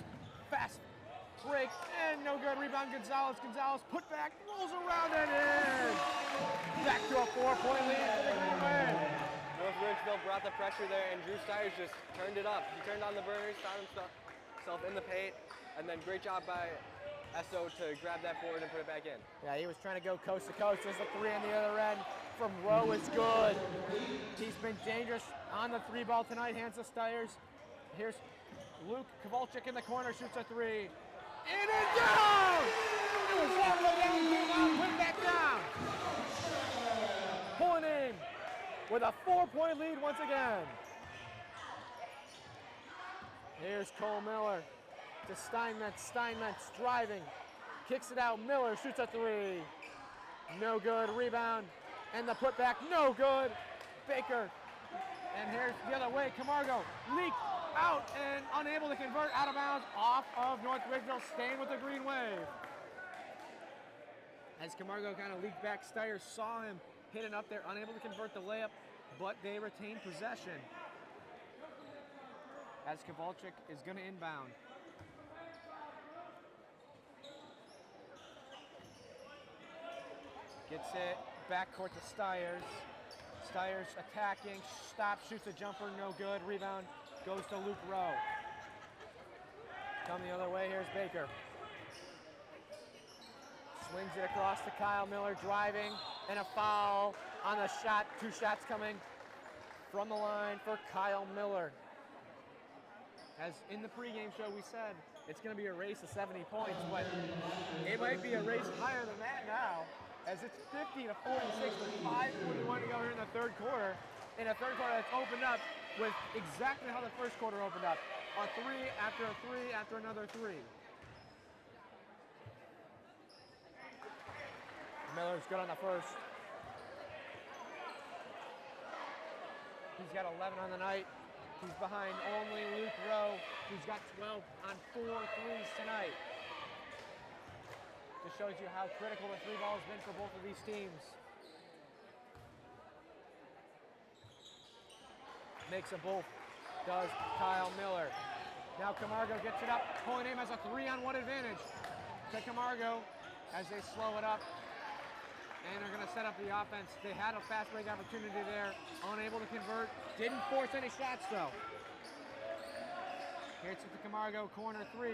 fast break, and no good. Rebound Gonzalez. Gonzalez put back, rolls around and in. Back to a 4-point lead for the Green Wave. North Ridgeville brought the pressure there, and Drew Stiers just turned it up. He turned on the burners, found himself in the paint, and then great job by Esso to grab that board and put it back in. Yeah, he was trying to go coast to coast. There's the three on the other end from Rowe is good. He's been dangerous on the three ball tonight, hands to Stiers. Here's Luke Kowalczyk in the corner, shoots a three. In and down! It was all the way down, came out, went back down. Holy Name with a 4-point lead once again. Here's Cole Miller to Steinmetz. Steinmetz driving, kicks it out. Miller shoots a three. No good. Rebound. And the putback, no good. Baker. And here's the other way. Camargo leaked out and unable to convert, out of bounds off of North Ridgeville, staying with the Green Wave. As Camargo kind of leaked back, Stiers saw him hit it up there, unable to convert the layup, but they retain possession. As Kowalczyk is going to inbound. Gets it backcourt to Stiers. Stiers attacking, stops, shoots a jumper, no good. Rebound goes to Luke Rowe. Come the other way, here's Baker. Swings it across to Kyle Miller, driving, and a foul on the shot. 2 shots coming from the line for Kyle Miller. As in the pregame show we said, it's going to be a race of 70 points, but it might be a race higher than that now, as it's 50-46 with 5:41 to go here in the third quarter. In a third quarter that's opened up with exactly how the first quarter opened up. A three after a three after another three. Miller's good on the first. He's got 11 on the night. He's behind only Luke Rowe, who's got 12 on 4 threes tonight. Just shows you how critical the three ball has been for both of these teams. makes a both, does Kyle Miller. Now Camargo gets it up. Holy Name has a 3-on-1 advantage to Camargo as they slow it up. And they're going to set up the offense. They had a fast break opportunity there, unable to convert. Didn't force any shots though. Here's to Camargo, corner 3,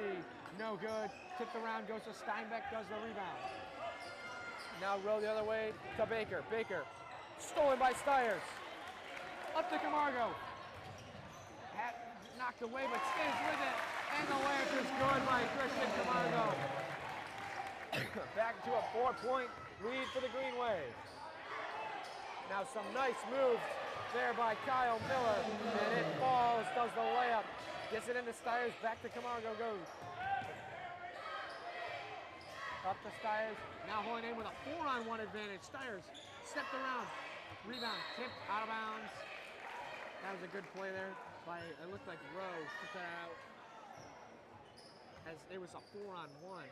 no good. Tipped around, goes to Steinbeck, does the rebound. Now roll the other way to Baker. Baker, stolen by Stiers. Up to Camargo. Knocked away, but stays with it. And the layup is good by Christian Camargo. Back to a 4-point lead for the Green Wave. Now some nice moves there by Kyle Miller. And it falls, does the layup. Gets it into Stiers, back to Camargo goes. Up to Stiers, now Holy Name with a 4-on-1 advantage. Stiers stepped around, rebound, tipped out of bounds. That was a good play there by, it looked like Rowe took that out. As it was a 4-on-1.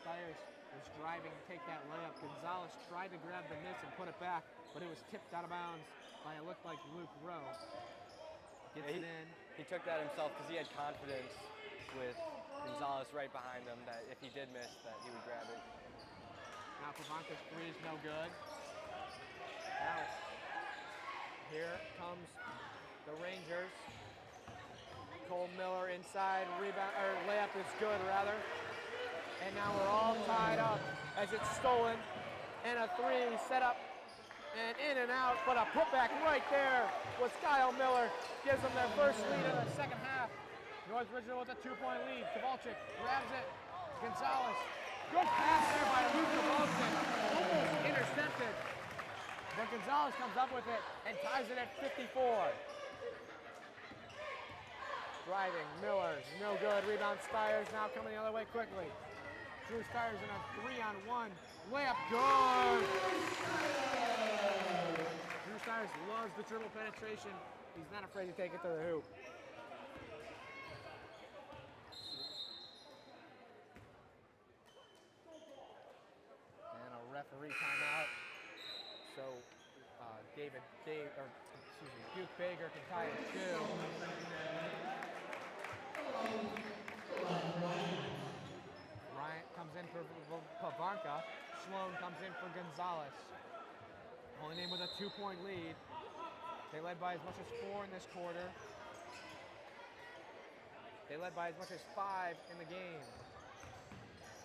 Stiers was driving to take that layup. Gonzalez tried to grab the miss and put it back, but it was tipped out of bounds by, it looked like Luke Rowe. Gets it in. He took that himself because he had confidence with Gonzalez right behind him that if he did miss, that he would grab it. Now Pavanka's 3 is no good. Now, here comes the Rangers. Cole Miller inside, rebound, or layup is good rather. And now we're all tied up as it's stolen. And a 3 set up and in and out, but a putback right there was Kyle Miller. Gives them their first lead in the second half. North Ridgeville with a 2-point lead. Kowalczyk grabs it. Gonzalez. Good pass there by Luke Kowalczyk. Almost intercepted. But Gonzalez comes up with it and ties it at 54. Driving, Miller, no good. Rebound Stiers, now coming the other way quickly. Drew Stiers in a 3-on-1. Layup, good! Drew Stiers loves the dribble penetration. He's not afraid to take it to the hoop. And a referee timeout. So Duke Baker can tie it 2. Bryant comes in for Pavanka. Sloan comes in for Gonzalez. Holy Name with a 2-point lead. They led by as much as 4 in this quarter. They led by as much as 5 in the game.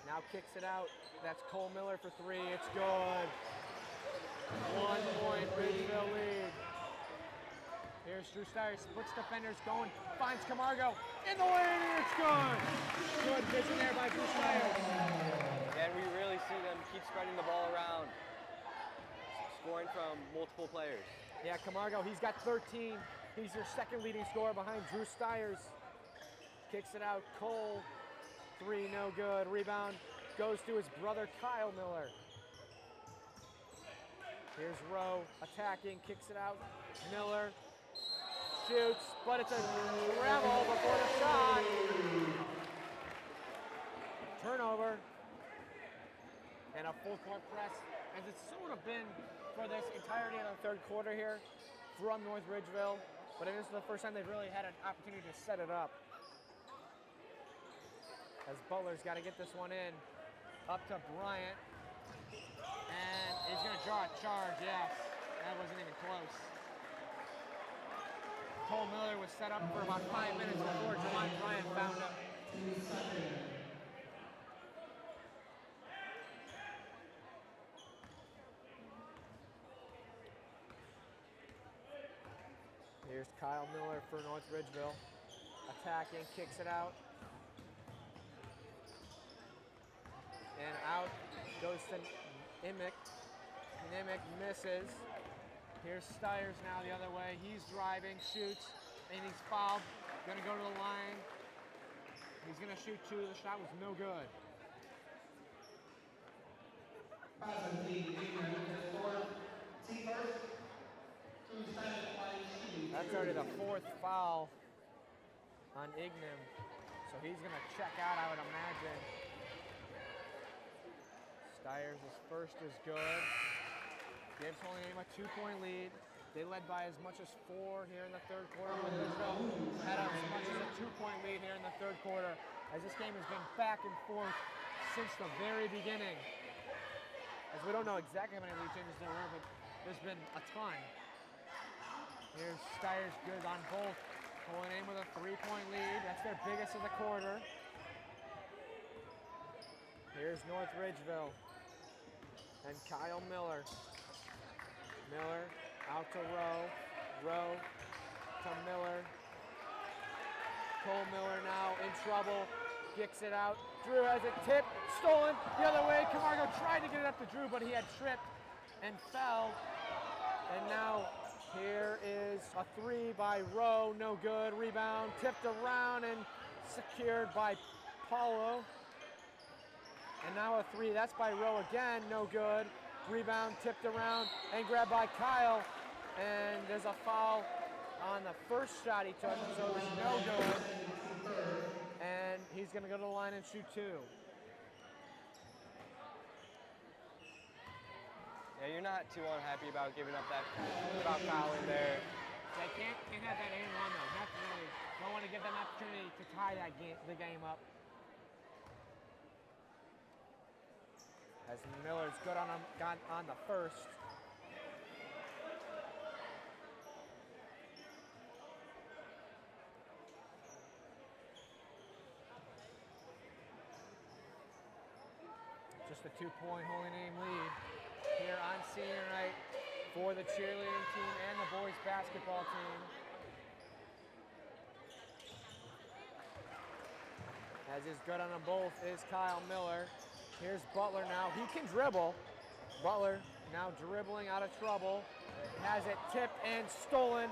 Now kicks it out. That's Cole Miller for 3. It's good. 1-point Ridgeville lead. Here's Drew Stiers, splits defenders going, finds Camargo in the lane, and it's good. Good vision there by Drew Stiers. And we really see them keep spreading the ball around, scoring from multiple players. Yeah, Camargo, he's got 13. He's your second leading scorer behind Drew Stiers. Kicks it out, Cole, 3, no good. Rebound goes to his brother Kyle Miller. Here's Rowe attacking, kicks it out. Miller shoots, but it's a travel before the shot. Turnover. And a full court press, as it's sort of been for this entirety of the third quarter here from North Ridgeville. But it is the first time they've really had an opportunity to set it up. As Butler's got to get this one in. Up to Bryant. And he's going to draw a charge, yes. That wasn't even close. Cole Miller was set up for about 5 minutes before Jamon Bryant found him. Here's Kyle Miller for North Ridgeville. Attacking, kicks it out. And out goes to Nimick. Nimick misses. Here's Stiers now the other way. He's driving, shoots, and he's fouled. Gonna go to the line. He's gonna shoot 2. The shot was no good. That's already the 4th foul on Ignim. So he's gonna check out, I would imagine. Stiers' first is good. Gives Holy Name a 2-point lead. They led by as much as 4 here in the third quarter. North Ridgeville had as much as a 2-point lead here in the third quarter, as this game has been back and forth since the very beginning. As we don't know exactly how many lead changes there were, but there's been a ton. Here's Stiers good on both. Holy Name with a 3-point lead. That's their biggest of the quarter. Here's North Ridgeville and Kyle Miller. Miller out to Rowe. Rowe to Miller. Cole Miller now in trouble. Kicks it out. Drew has it tipped. Stolen the other way. Camargo tried to get it up to Drew, but he had tripped and fell. And now here is a 3 by Rowe. No good. Rebound tipped around and secured by Paulo. And now a 3. That's by Rowe again. No good. Rebound tipped around and grabbed by Kyle. And there's a foul on the first shot he took, so it's no good. And he's going to go to the line and shoot 2. Yeah, you're not too unhappy about giving up that, about fouling there. They can't have that aim on though. Definitely don't want to give them an opportunity to tie that the game up. As Miller's good on him, got on the first. Just a 2-point Holy Name lead here on senior night for the cheerleading team and the boys basketball team. As is good on them both is Kyle Miller. Here's Butler now. He can dribble. Butler now dribbling out of trouble. Has it tipped and stolen.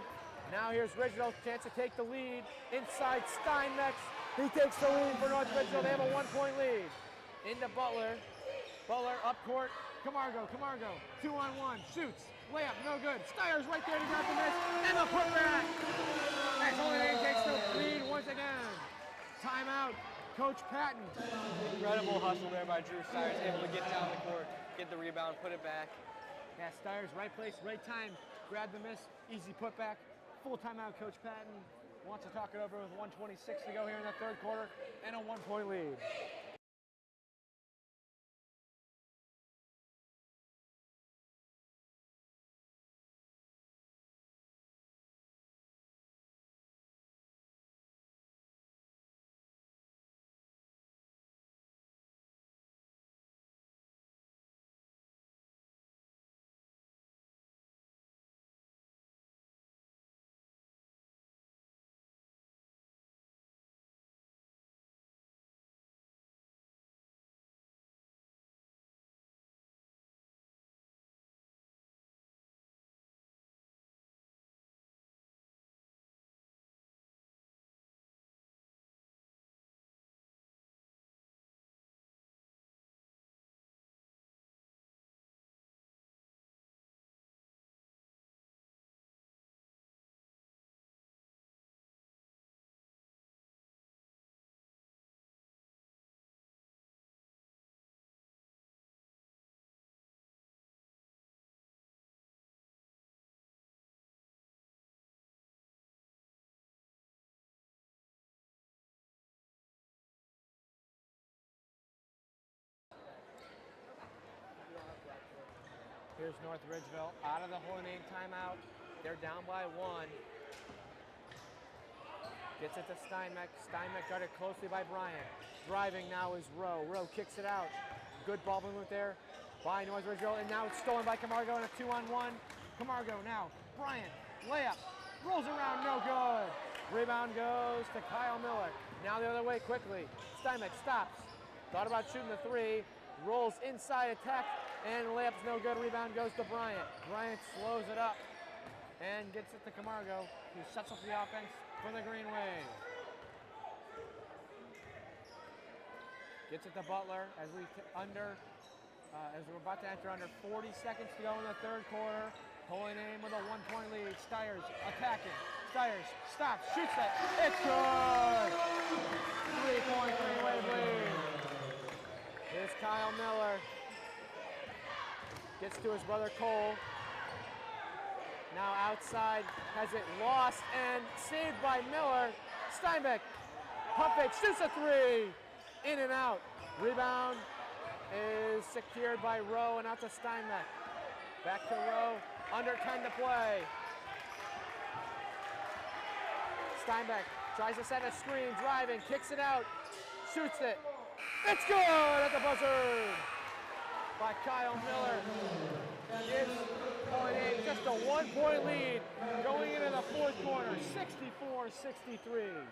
Now here's Ridgeville, chance to take the lead. Inside Steinmetz. He takes the lead for North Ridgeville. They have a 1-point lead. Into Butler. Butler up court. Camargo. 2-on-1. Shoots. Layup. No good. Stiers right there to grab the miss. And the putback. As Holy Name takes the lead once again. Timeout. Coach Patton. Incredible hustle there by Drew Stiers, able to get down the court, get the rebound, put it back. Yeah, Stiers, right place, right time. Grab the miss, easy putback. Full timeout, Coach Patton wants to talk it over with 1:26 to go here in the third quarter and a 1-point lead. Here's North Ridgeville out of the Holy Name timeout. They're down by 1. Gets it to Steinmetz. Steinmetz guarded closely by Bryant. Driving now is Rowe. Rowe kicks it out. Good ball movement there by North Ridgeville. And now it's stolen by Camargo in a 2-on-1. Camargo now. Bryant. Layup. Rolls around. No good. Rebound goes to Kyle Miller. Now the other way quickly. Steinmetz stops. Thought about shooting the 3. Rolls inside attack. And layup's no good. Rebound goes to Bryant. Bryant slows it up and gets it to Camargo, who sets up the offense for the Green Wave. Gets it to Butler as we're about to enter under 40 seconds to go in the third quarter. Holy Name with a 1-point lead. Stiers attacking. Stiers stops, shoots it. It's good. 3-point Green Wave lead. Here's Kyle Miller. Gets to his brother Cole. Now outside, has it lost and saved by Miller. Steinbeck, pump fake, shoots a three. In and out. Rebound is secured by Rowe and out to Steinbeck. Back to Rowe, under 10 to play. Steinbeck tries to set a screen, driving, kicks it out, shoots it. It's good at the buzzer by Kyle Miller. Gives Holy Name just a 1-point lead going into the fourth quarter, 64-63.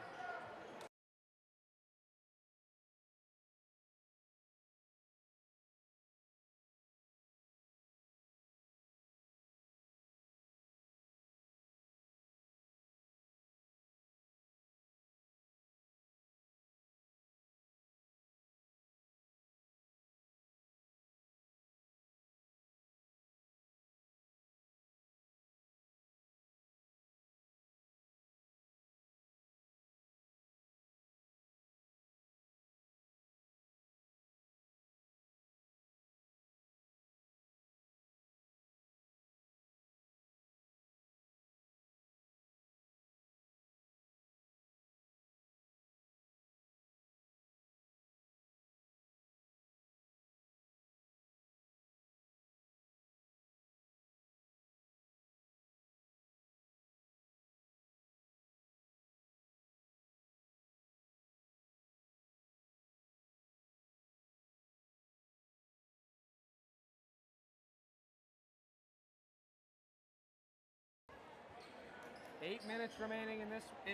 Eight minutes remaining in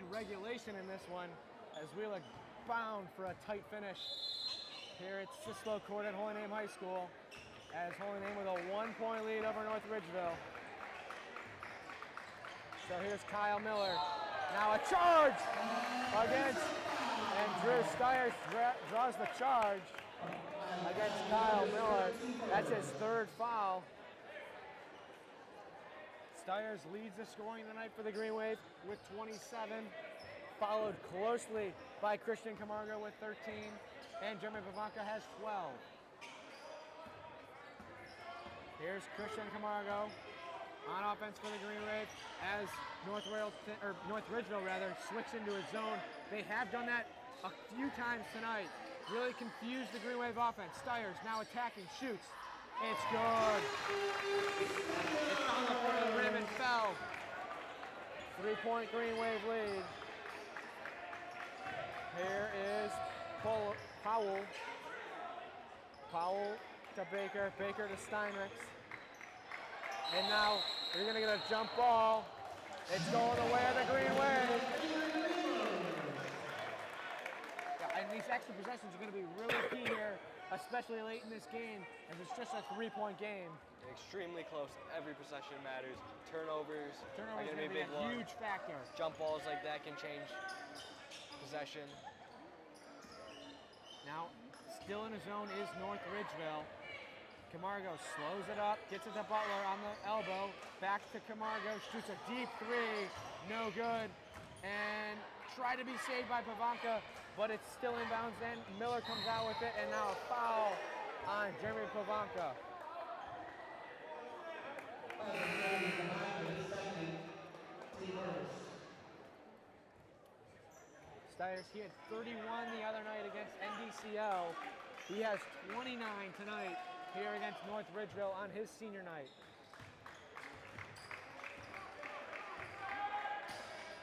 regulation in this one, as we look bound for a tight finish. Here at Cicelo Court at Holy Name High School, as Holy Name with a 1-point lead over North Ridgeville. So here's Kyle Miller. Now a charge against, and Drew Stiers draws the charge against Kyle Miller. That's his third foul. Stiers leads the scoring tonight for the Green Wave with 27, followed closely by Christian Camargo with 13, and Jeremy Pavanka has 12. Here's Christian Camargo on offense for the Green Wave as North Ridgeville switch into a zone. They have done that a few times tonight. Really confused the Green Wave offense. Stiers now attacking, shoots. It's good. It's on the front of the rim and fell. 3-point Green Wave lead. Here is Powell. Powell to Baker. Baker to Steinmetz. And now you're going to get a jump ball. It's going the way of the Green Wave. Yeah, and these extra possessions are going to be really key here, especially late in this game, as it's just a 3-point game. Extremely close. Every possession matters. Turnovers are going to be a big one. Huge factor. Jump balls like that can change possession. Now, still in the zone is North Ridgeville. Camargo slows it up, gets it to Butler on the elbow, back to Camargo, shoots a deep three, no good, and tried to be saved by Pavanka, but it's still inbounds in. Miller comes out with it, and now a foul on Jeremy Pavanka. Stiers, he had 31 the other night against NDCL. He has 29 tonight here against North Ridgeville on his senior night.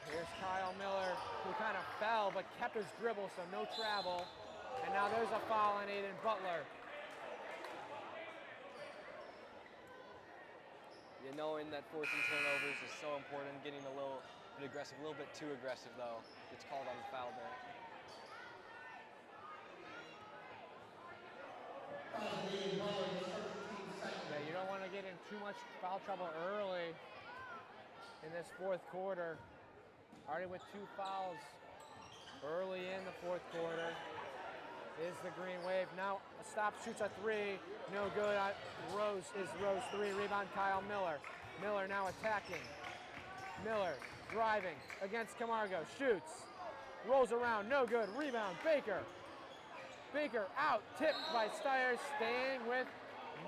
Here's Kyle Miller, who kind of fell but kept his dribble, so no travel. And now there's a foul on Aiden Butler. Yeah, knowing that forcing turnovers is so important, getting a little bit aggressive, a little bit too aggressive though. It's called on the foul there. Yeah, you don't want to get in too much foul trouble early in this fourth quarter. Already with 2 fouls early in the fourth quarter is the Green Wave. Now a stop, shoots a 3, no good. Rose 3, rebound Kyle Miller. Miller now attacking. Miller driving against Camargo, shoots, rolls around, no good. Rebound Baker. Baker out, tipped by Stiers, staying with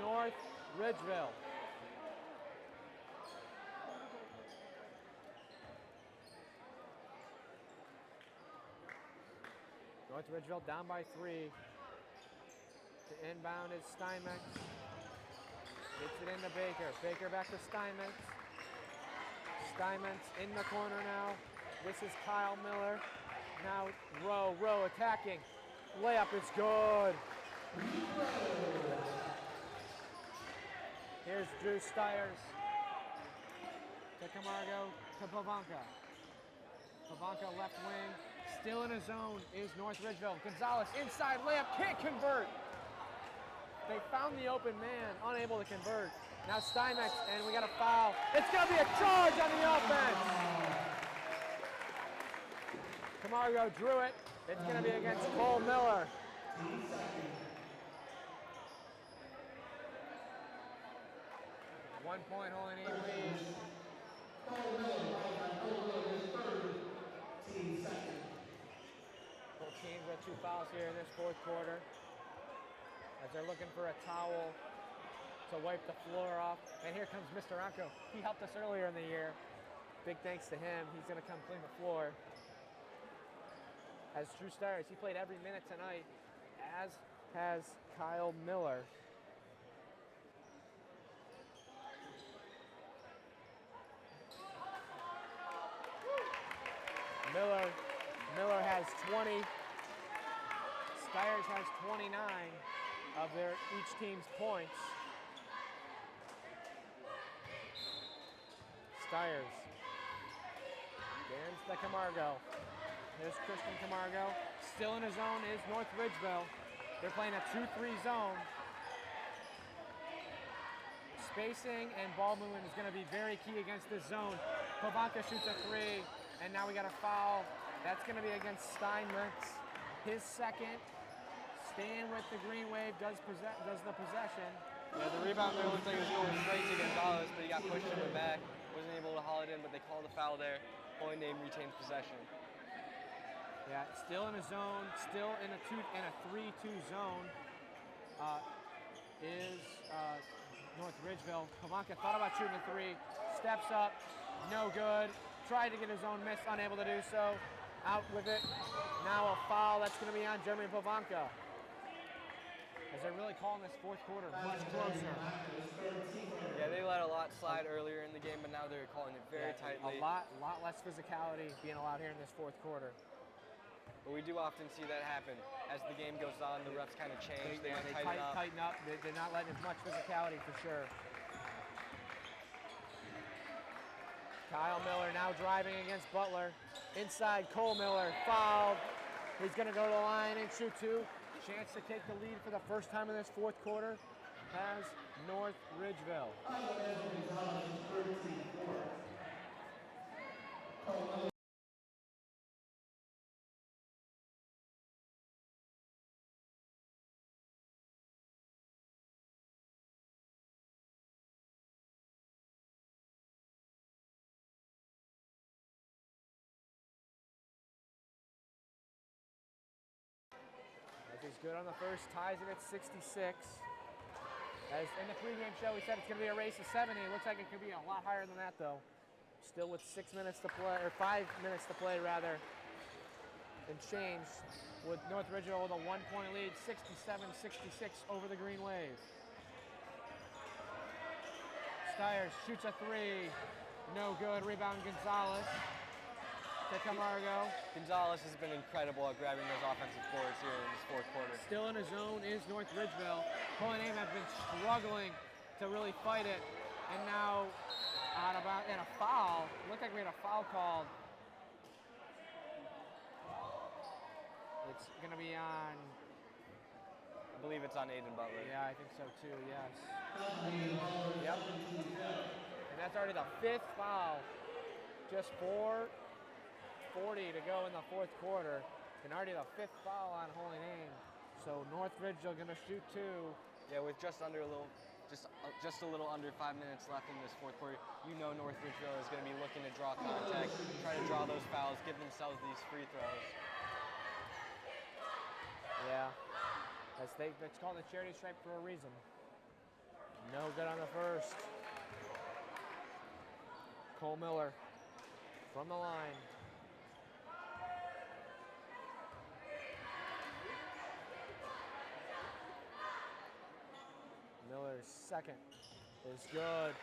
North Ridgeville. North Ridgeville down by 3. The inbound is Steinmetz. Gets it into Baker. Baker back to Steinmetz. Steinmetz in the corner now. This is Kyle Miller. Now Rowe attacking. Layup is good. Here's Drew Stiers. To Camargo, to Pavanka. Pavanka left wing. Still in a zone is North Ridgeville. Gonzalez inside layup, can't convert. They found the open man, unable to convert. Now Steinmetz, and we got a foul. It's gonna be a charge on the offense. Camargo drew it. It's gonna be against Cole Miller. One point, Holy Name lead. Both teams with 2 fouls here in this fourth quarter, as they're looking for a towel to wipe the floor off. And here comes Mr. Anko. He helped us earlier in the year. Big thanks to him. He's gonna come clean the floor. As Drew Stiers, he played every minute tonight, as has Kyle Miller. Miller has 20. Stiers has 29 of each team's points. Stiers. Against the Camargo. Here's Christian Camargo. Still in his zone is North Ridgeville. They're playing a 2-3 zone. Spacing and ball movement is going to be very key against this zone. Pavanka shoots a 3, and now we got a foul. That's going to be against Steinmetz. His second. Staying with the Green Wave, does the possession. Yeah, the rebound there looked like it was going straight to Gonzalez, but he got pushed in the back. Wasn't able to haul it in, but they called a foul there. Holy Name retains possession. Yeah, still in a zone, still in a 3-2 zone is North Ridgeville. Pavanka thought about shooting a 3, steps up, no good. Tried to get his own miss, unable to do so. Out with it. Now a foul that's going to be on Jeremy Pavanka. As they're really calling this fourth quarter much closer. Yeah, they let a lot slide earlier in the game, but now they're calling it very tightly. A lot less physicality being allowed here in this fourth quarter. But we do often see that happen. As the game goes on, the refs kind of change. They tighten up. They're not letting as much physicality for sure. Kyle Miller now driving against Butler. Inside, Cole Miller fouled. He's going to go to the line and shoot 2. Chance to take the lead for the first time in this fourth quarter has North Ridgeville. He's good on the first, ties it at 66. As in the pregame show, we said it's going to be a race of 70. It looks like it could be a lot higher than that, though. Still with 6 minutes to play, or 5 minutes to play, rather, and change, with North Ridgeville with a 1-point lead, 67-66 over the Green Wave. Stiers shoots a 3, no good. Rebound Gonzalez. To Camargo. Gonzalez has been incredible at grabbing those offensive boards here in this fourth quarter. Still in his zone is North Ridgeville. Holy Name have been struggling to really fight it. And now, in a foul, looked like we had a foul called. It's going to be on... I believe it's on Aiden Butler. Yeah, I think so too, yes. Yep. And that's already the 5th foul. Just 4:40 to go in the fourth quarter, and already the 5th foul on Holy Name. So North Ridgeville gonna shoot 2. Yeah, with just a little under 5 minutes left in this fourth quarter, you know North Ridgeville is gonna be looking to draw contact, try to draw those fouls, give themselves these free throws. Yeah, it's called the charity stripe for a reason. No good on the first. Cole Miller from the line. Miller's second is good.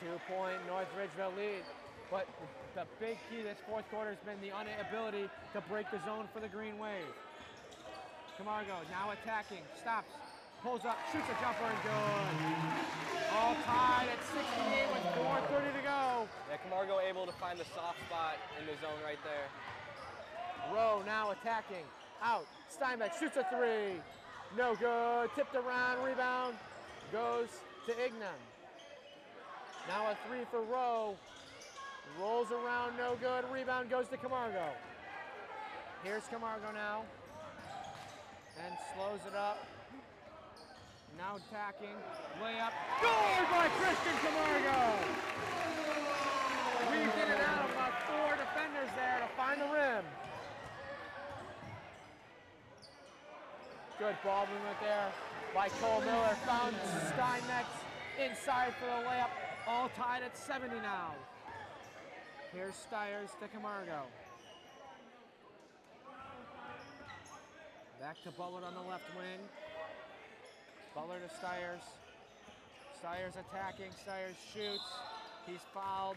2-point North Ridgeville lead. But the big key this fourth quarter has been the inability to break the zone for the Green Wave. Camargo now attacking, stops, pulls up, shoots a jumper and good. All tied at 68 with 4:30 to go. Yeah, Camargo able to find the soft spot in the zone right there. Rowe now attacking, out, Steinbeck shoots a three. No good, tipped around, rebound, goes to Ignan. Now a three for Rowe. Rolls around, no good. Rebound goes to Camargo. Here's Camargo now. And slows it up. Now attacking. Layup. Scored by Christian Camargo! Weaved in and out of about 4 defenders there to find the rim. Good ball movement there by Cole Miller. Found Steinmetz inside for the layup. All tied at 70 now. Here's Stiers to Camargo. Back to Butler on the left wing. Butler to Stiers. Stiers attacking. Stiers shoots. He's fouled.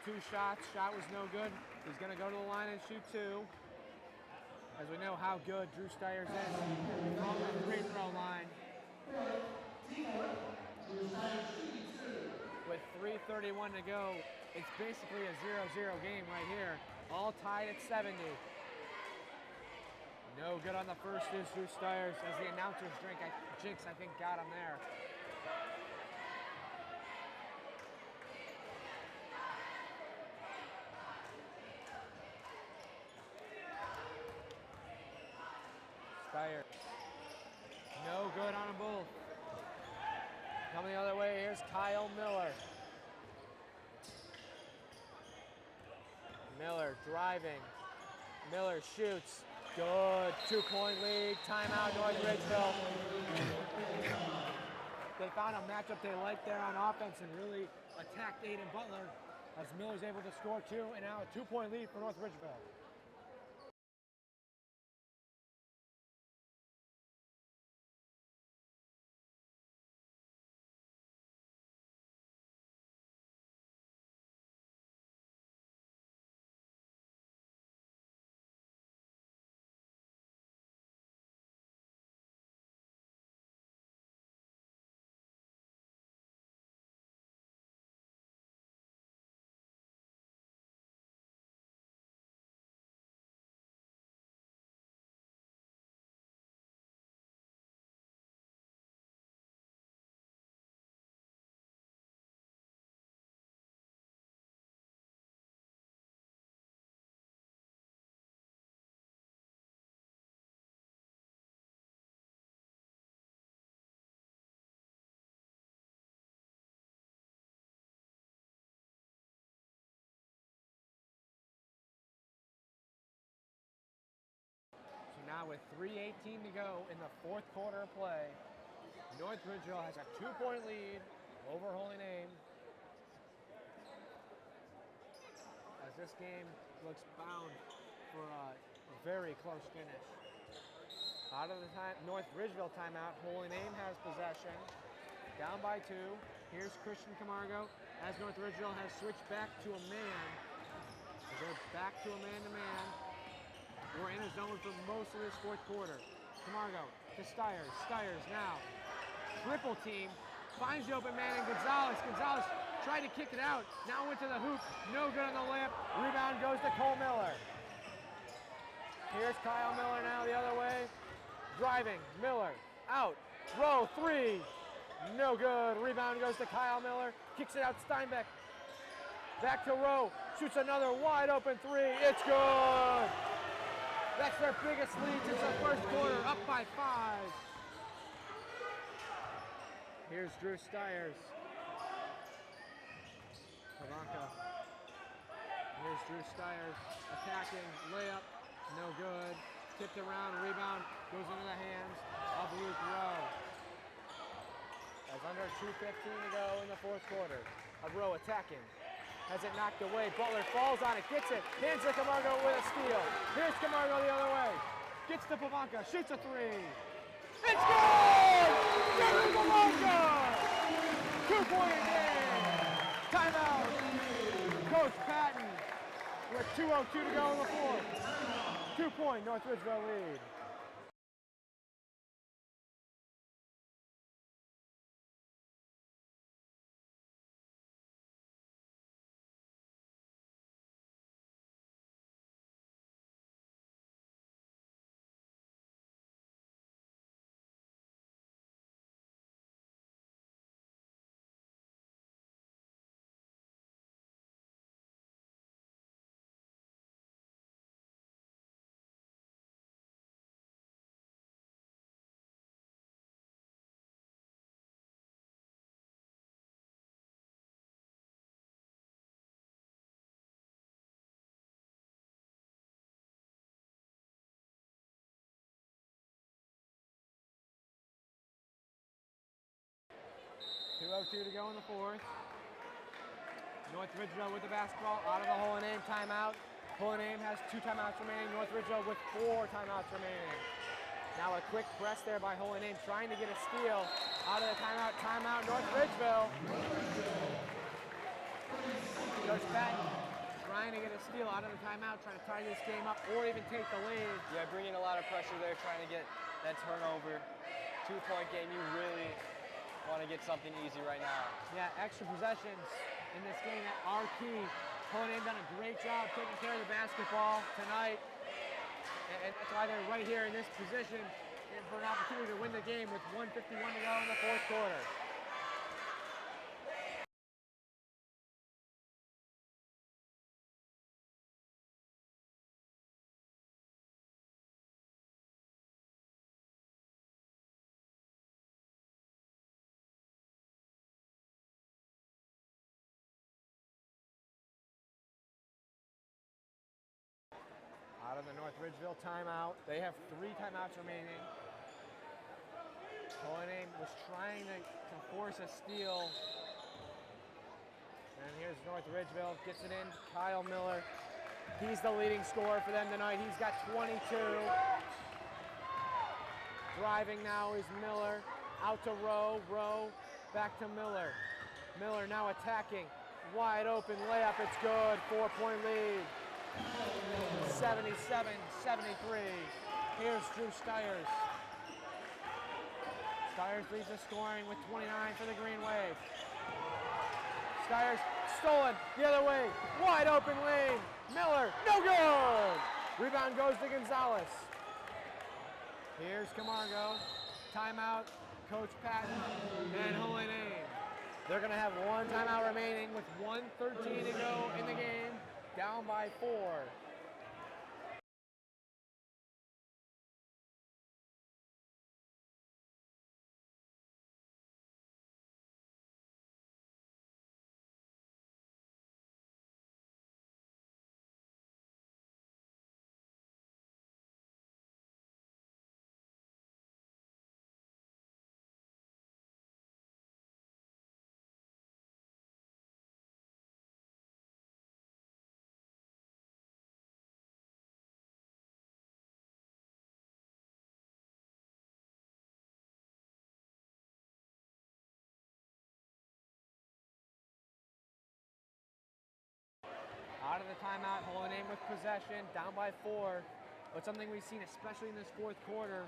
2 shots. Shot was no good. He's going to go to the line and shoot 2. As we know how good Drew Stiers is from the free throw line. With 3:31 to go, it's basically a 0-0 game right here. All tied at 70. No good on the first is Drew Stiers as the announcer's jinx, I think, got him there. Stiers. No good on them both. Coming the other way, here's Kyle Miller. Miller driving. Miller shoots. Good. 2-point lead. Timeout, North Ridgeville. They found a matchup they liked there on offense and really attacked Aiden Butler as Miller's able to score 2, and now a 2-point lead for North Ridgeville. So now with 3:18 to go in the fourth quarter of play, North Ridgeville has a 2-point lead over Holy Name. As this game looks bound for a very close finish. Out of the North Ridgeville timeout, Holy Name has possession. Down by 2. Here's Christian Camargo as North Ridgeville has switched back to a man. They're back to a man-to-man. We're in a zone for most of this fourth quarter. Camargo to Stiers. Stiers now. Triple team. Finds the open man in Gonzalez. Gonzalez tried to kick it out. Now went to the hoop. No good on the layup. Rebound goes to Cole Miller. Here's Kyle Miller now the other way. Driving. Miller. Out. Rowe. 3. No good. Rebound goes to Kyle Miller. Kicks it out Steinbeck. Back to Rowe. Shoots another wide open 3. It's good. That's their biggest lead since the first quarter, up by 5. Here's Drew Stiers. Pavanka. Here's Drew Stiers attacking, layup, no good. Tipped around, rebound, goes into the hands of Luke Rowe. As under 2:15 to go in the fourth quarter. Rowe attacking. Has it knocked away. Butler falls on it, gets it, hands to Camargo with a steal. Here's Camargo the other way. Gets to Pavanka, shoots a three. It's good! Jerry Pavanka! 2-point game. Timeout. Coach Patton with 2:02 to go in the fourth. 2-point North Ridgeville lead. .202 to go in the fourth. North Ridgeville with the basketball out of the Holy Name timeout. Holy Name has 2 timeouts remaining. North Ridgeville with 4 timeouts remaining. Now a quick press there by Holy Name trying to get a steal out of the timeout. Timeout North Ridgeville. Coach Patton trying to get a steal out of the timeout, trying to tie this game up or even take the lead. Yeah, bringing a lot of pressure there, trying to get that turnover. 2-point game, you really want to get something easy right now. Yeah, extra possessions in this game are key. Holy Name done a great job taking care of the basketball tonight. And that's why they're right here in this position for an opportunity to win the game with 1:51 to go in the fourth quarter. Out of the North Ridgeville timeout. They have 3 timeouts remaining. Holy Name was trying to force a steal. And here's North Ridgeville, gets it in. Kyle Miller, he's the leading scorer for them tonight. He's got 22. Driving now is Miller. Out to Rowe. Rowe back to Miller. Miller now attacking. Wide open layup. It's good. 4-point lead. 77-73. Here's Drew Stiers. Stiers leads the scoring with 29 for the Green Wave. Stiers stolen the other way. Wide open lane. Miller, no good. Rebound goes to Gonzalez. Here's Camargo. Timeout, Coach Patton and Holy Name. They're going to have 1 timeout remaining with 1:13 to go in the game. Down by 4. Out of the timeout, Holy Name with possession, down by 4. But something we've seen, especially in this fourth quarter,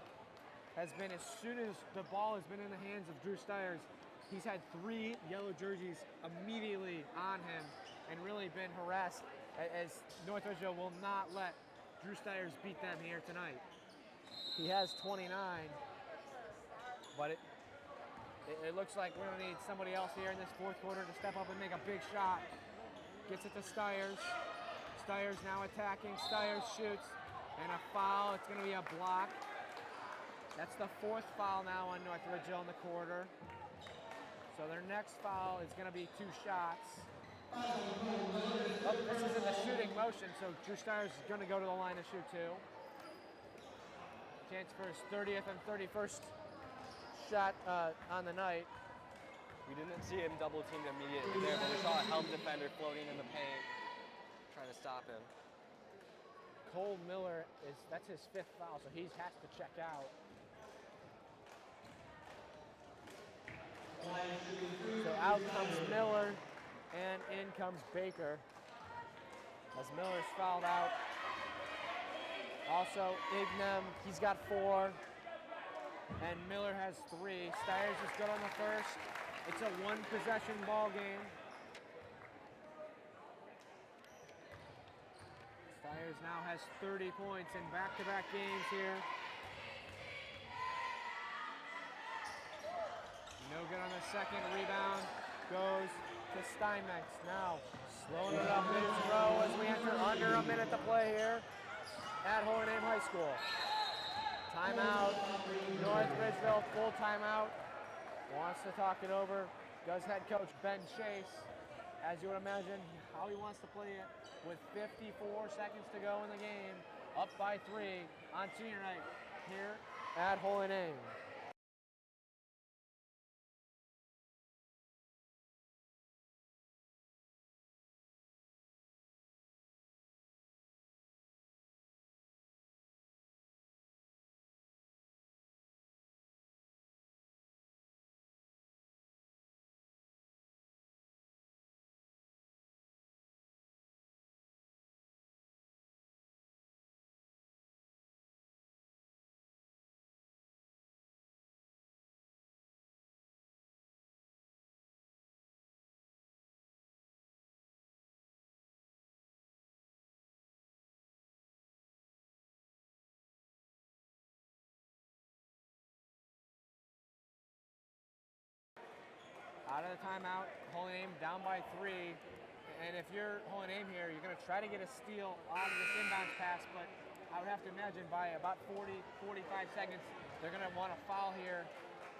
has been as soon as the ball has been in the hands of Drew Stiers, he's had 3 yellow jerseys immediately on him and really been harassed as North Ridgeville will not let Drew Stiers beat them here tonight. He has 29, but it looks like we're going to need somebody else here in this fourth quarter to step up and make a big shot. Gets it to Stiers. Stiers now attacking. Stiers shoots. And a foul. It's going to be a block. That's the 4th foul now on North Ridgeville in the quarter. So their next foul is going to be 2 shots. Oh, this is in the shooting motion, so Drew Stiers is going to go to the line to shoot 2. Chance for his 30th and 31st shot on the night. We didn't see him double teamed immediately there, but we saw a help defender floating in the paint, trying to stop him. Cole Miller, that's his 5th foul, so he has to check out. So out comes Miller, and in comes Baker. As Miller's fouled out. Also, Ignem, he's got 4, and Miller has 3. Stiers is good on the first. It's a 1-possession ball game. Stiers now has 30 points in back-to-back games here. No good on the second. Rebound goes to Steinmetz. Now slowing it up his row as we enter under a minute to play here at Holy Name High School. Timeout. North Ridgeville, full timeout. Wants to talk it over. Does head coach Ben Chase, as you would imagine, how he wants to play it with 54 seconds to go in the game. Up by 3 on senior night here at Holy Name. Out of the timeout, Holy Name down by 3. And if you're Holy Name here, you're going to try to get a steal on this inbound pass, but I would have to imagine by about 40, 45 seconds, they're going to want to foul here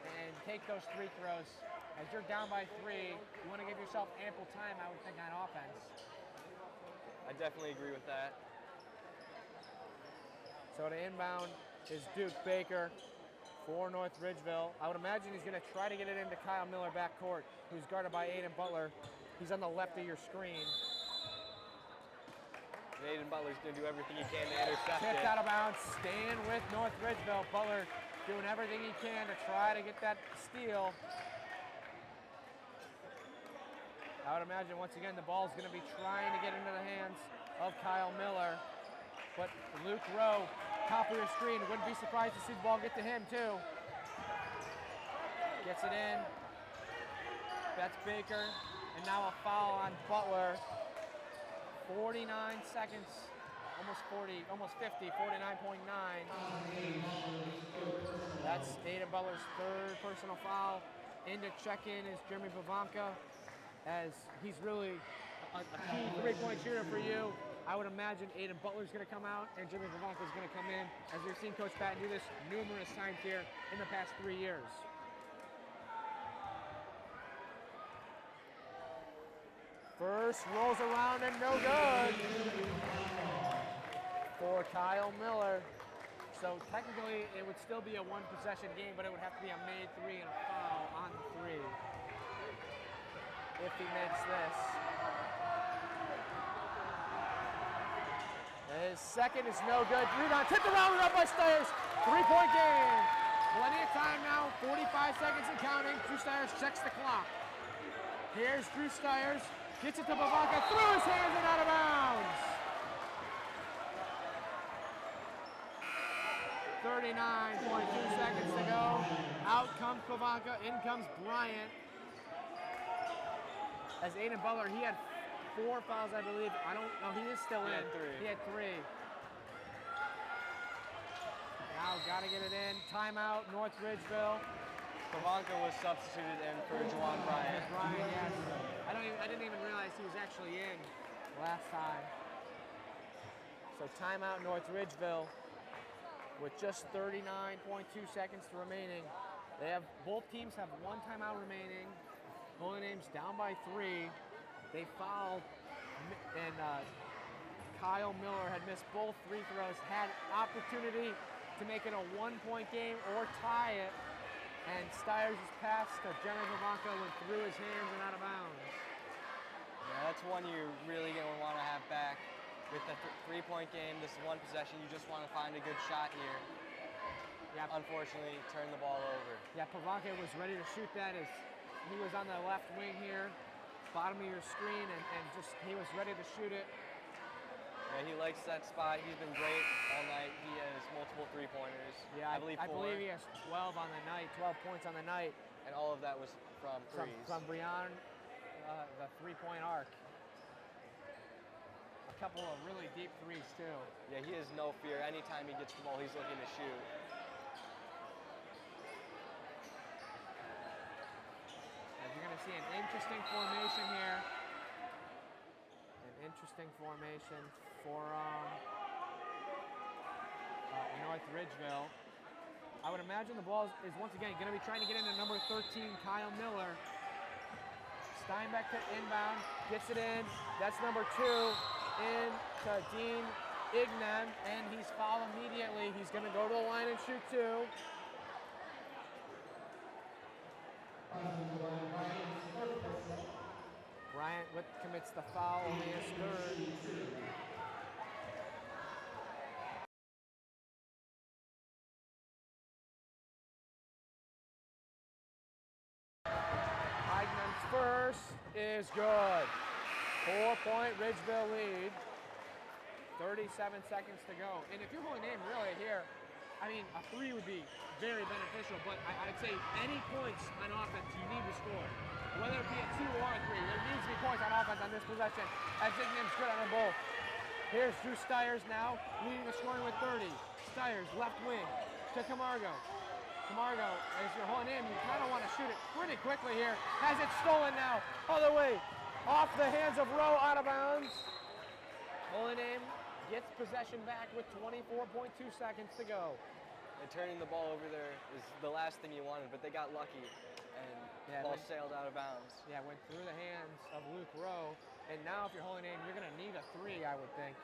and take those 3 throws. As you're down by 3, you want to give yourself ample time, I would think, on offense. I definitely agree with that. So the inbound is Duke Baker for North Ridgeville. I would imagine he's going to try to get it into Kyle Miller backcourt, who's guarded by Aiden Butler. He's on the left of your screen. And Aiden Butler's going to do everything he can to intercept it. Tipped out of bounds, staying with North Ridgeville. Butler doing everything he can to try to get that steal. I would imagine, once again, the ball's going to be trying to get into the hands of Kyle Miller. But Luke Rowe, top of your screen, wouldn't be surprised to see the ball get to him, too. Gets it in. That's Baker. And now a foul on Butler. 49 seconds, almost 40, almost 50, 49.9. That's Aiden Butler's 3rd personal foul. In to check in is Jeremy Bavanka, as he's really a key 3-point shooter for you. I would imagine Aiden Butler's going to come out and Jimmy Bavanka's going to come in, as we've seen Coach Patton do this numerous times here in the past 3 years. First rolls around and no good for Kyle Miller. So technically it would still be a 1-possession game, but it would have to be a made 3 and a foul on the 3 if he makes this. His second is no good. Rebound tipped around and up by Stiers. 3-point game. Plenty of time now. 45 seconds and counting. Drew Stiers checks the clock. Here's Drew Stiers. Gets it to Bavanka. Through his hands and out of bounds. 39.2 seconds to go. Out comes Bavanka. In comes Bryant. As Aiden Butler, he had 4 fouls, I believe. I don't know. He is still in. He had 3. Now got to get it in. Timeout, North Ridgeville. Bavanka was substituted in for Juwan Bryant. Bryant, yes. I didn't even realize he was actually in last time. So timeout, North Ridgeville, with just 39.2 seconds remaining. Both teams have 1 timeout remaining. Holy Name's down by 3. They fouled, and Kyle Miller had missed both free throws, had opportunity to make it a 1-point game or tie it. And Stiers' pass to Jeremy Pavanka went through his hands and out of bounds. Yeah, that's one you're really going to want to have back. With the three-point game, this one possession, you just want to find a good shot here. Yeah. Unfortunately, turn the ball over. Yeah, Pavanka was ready to shoot that as he was on the left wing here, bottom of your screen, and just he was ready to shoot it. Yeah, he likes that spot. He's been great all night. He has multiple three-pointers. Yeah, I believe 4. I believe he has 12 on the night, 12 points on the night. And all of that was from threes. From beyond the three-point arc. A couple of really deep threes, too. Yeah, he has no fear. Anytime he gets the ball, he's looking to shoot. And you're going to see an interesting formation here. An interesting formation for North Ridgeville. I would imagine the ball is once again going to be trying to get into number 13, Kyle Miller. Steinbeck to inbound, gets it in. That's number 2 in to Dean Ignan, and he's fouled immediately. He's going to go to the line and shoot 2. Bryant commits the foul, only his 3rd. Ignan's first is good. 4-point Ridgeville lead. 37 seconds to go. And if you're going to name really here, I mean, a 3 would be very beneficial, but I'd say any points on offense you need to score. Whether it be a 2 or a 3, there needs to be points on offense on this possession, as Ignan's good on them both. Here's Drew Stiers now, leading the scoring with 30. Stiers, left wing, to Camargo. Camargo, as you're holding in, you kind of want to shoot it pretty quickly here. Has it stolen now, other way, off the hands of Rowe, out of bounds. Holding in, gets possession back with 24.2 seconds to go. And turning the ball over there is the last thing you wanted, but they got lucky, and the ball sailed out of bounds. Yeah, went through the hands of Luke Rowe, and now if you're holding in, you're going to need a 3, I would think.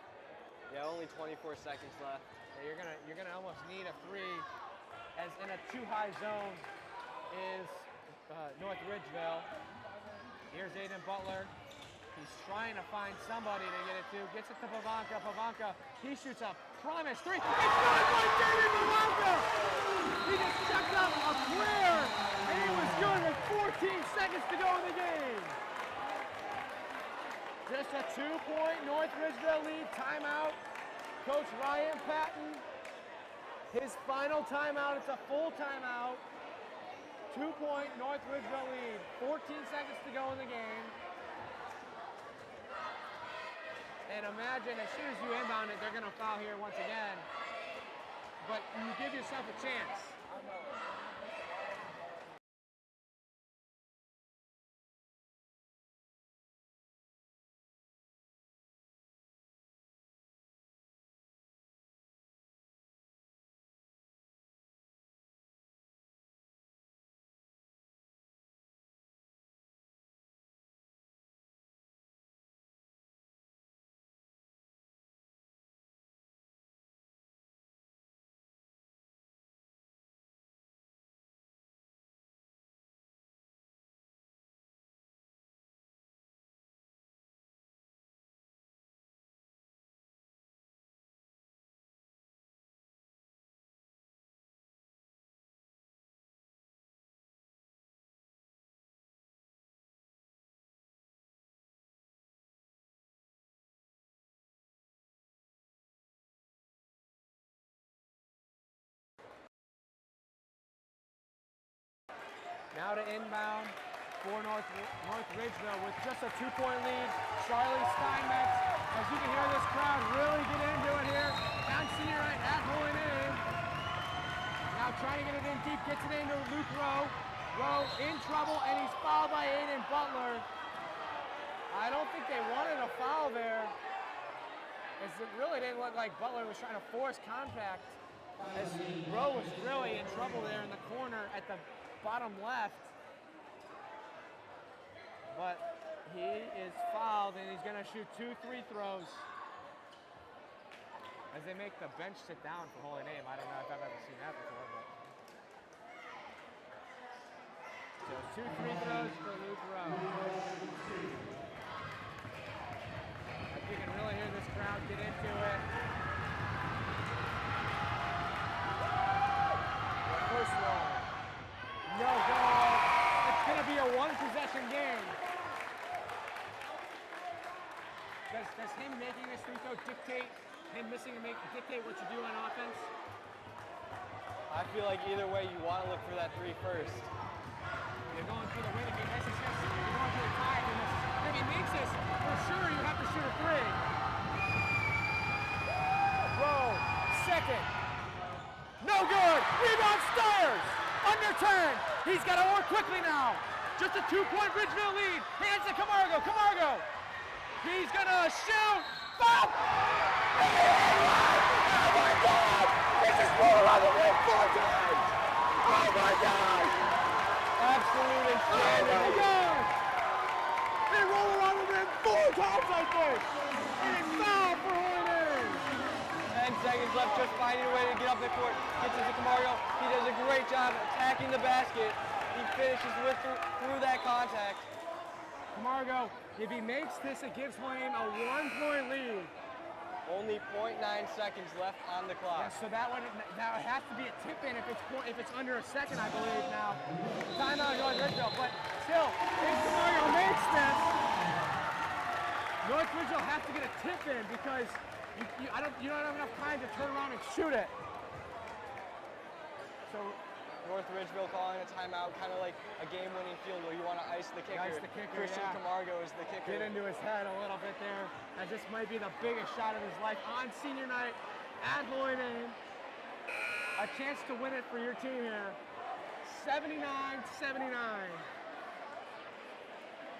Yeah, only 24 seconds left. Yeah, you're gonna almost need a 3, as in a too high zone is North Ridgeville. Here's Aiden Butler. He's trying to find somebody to get it to. Gets it to Pavanka. Pavanka, he shoots a promise 3. It's good by David Pavanka! He just checked up a clear, and he was good with 14 seconds to go in the game. Just a 2-point North Ridgeville lead. Timeout. Coach Ryan Patton. His final timeout. It's a full timeout. 2-point North Ridgeville lead. 14 seconds to go in the game. And imagine as soon as you inbound it, they're going to foul here once again. But you give yourself a chance. Now to inbound for North Ridgeville with just a 2-point lead. Charlie Steinmetz, as you can hear this crowd really get into it here. On senior night at Holy Name. Now trying to get it in deep, gets it into Luke Rowe. Rowe in trouble, and he's fouled by Aiden Butler. I don't think they wanted a foul there, as it really didn't look like Butler was trying to force contact, as Rowe was really in trouble there in the corner at the bottom left. But he is fouled, and he's going to shoot 2 free throws as they make the bench sit down for Holy Name. I don't know if I've ever seen that before. But So 2 free throws for Luke Rowe. Like you can really hear this crowd get into it. First one. No goal. It's going to be a 1-possession game. Does him making this free throw dictate, him missing a dictate what you do on offense? I feel like either way you want to look for that 3 first. You're going for the win. If he misses this, you're going for the tie. If he makes this, for sure you have to shoot a 3. Rowe, second. No good. Rebound Stires. Under 10. He's got to work quickly now. Just a 2-point Ridgeville lead. Hands to Camargo. Camargo. He's going to shoot. Foul. Oh my God. He just rolled on the rim 4 times. Oh my God. Absolute insanity. Oh my God. They roll around the rim 4 times, I think. And it's foul for Hornets. 10 seconds left, just finding a way to get up the court. Gets it to Camargo. He does a great job attacking the basket. He finishes through that contact. Camargo, if he makes this, it gives Hornets a 1-point lead. Only 0.9 seconds left on the clock. Yeah, so that has to be a tip-in if it's under a second, I believe now. Timeout North Ridgeville, but still, if Camargo makes this, North Ridgeville has to get a tip-in because you don't have enough time to turn around and shoot it. So North Ridgeville calling a timeout, kind of like a game-winning field where you want to ice the kicker. Ice the kicker, Christian yeah. Camargo is the kicker. Get into his head a little bit there, as this might be the biggest shot of his life on senior night at Holy Name. A chance to win it for your team here. 79-79.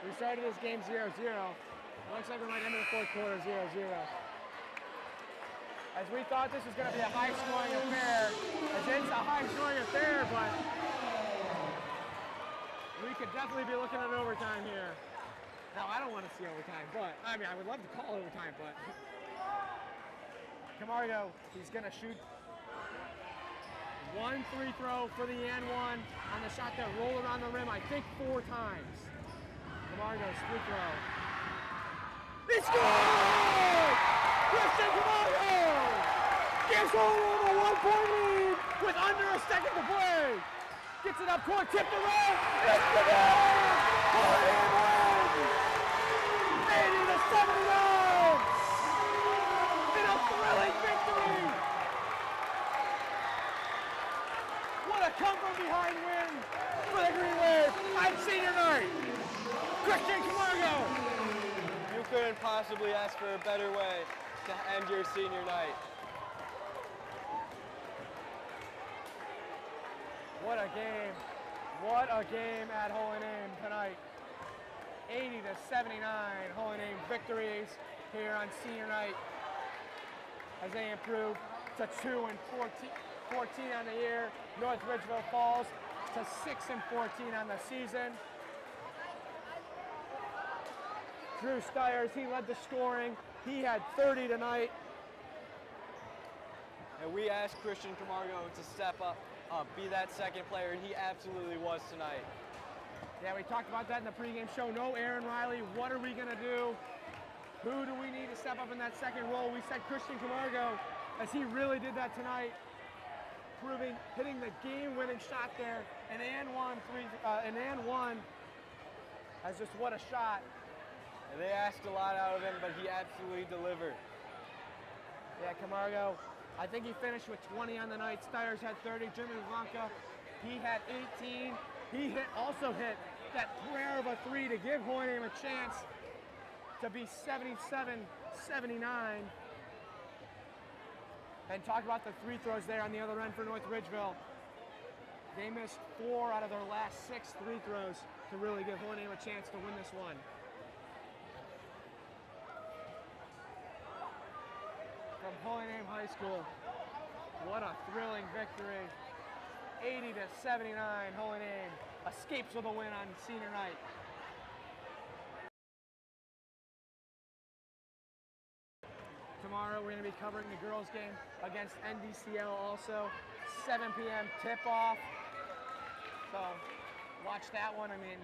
We started this game 0-0. Looks like we might end the 4th quarter 0-0. As we thought this was going to be a high-scoring affair. It's a high-scoring affair, but we could definitely be looking at overtime here. Now, I don't want to see overtime, but I mean, I would love to call overtime, but Camargo, he's going to shoot 1 free throw for the and 1 on the shot that rolled around the rim, I think 4 times. Camargo's free throw. He scored! Christian Camargo gives Holy a 1-point lead with under a second to play. Gets it up court, tipped around. It's the game! Holy wins! 80-79! In a thrilling victory! What a come-from-behind win for the Green Wave on senior night. Christian Camargo. You couldn't possibly ask for a better way to end your senior night. What a game. What a game at Holy Name tonight. 80-79 Holy Name victories here on senior night as they improve to 2-14 on the year. North Ridgeville falls to 6-14 on the season. Drew Stires, he led the scoring. He had 30 tonight. And we asked Christian Camargo to step up, be that second player, and he absolutely was tonight. Yeah, we talked about that in the pregame show. No Aaron Riley. What are we going to do? Who do we need to step up in that second role? We said Christian Camargo, as he really did that tonight, hitting the game-winning shot there. An and one as just what a shot. And they asked a lot out of him, but he absolutely delivered. Yeah, Camargo, I think he finished with 20 on the night. Stires had 30. Jimmy Blanca, he had 18. He also hit that prayer of a 3 to give Holy Name a chance to be 77-79. And talk about the free throws there on the other end for North Ridgeville. They missed 4 out of their last 6 free throws to really give Holy Name a chance to win this one. From Holy Name High School, what a thrilling victory. 80-79, Holy Name escapes with a win on senior night. Tomorrow we're going to be covering the girls' game against NDCL also. 7 p.m. tip-off. So watch that one. I mean,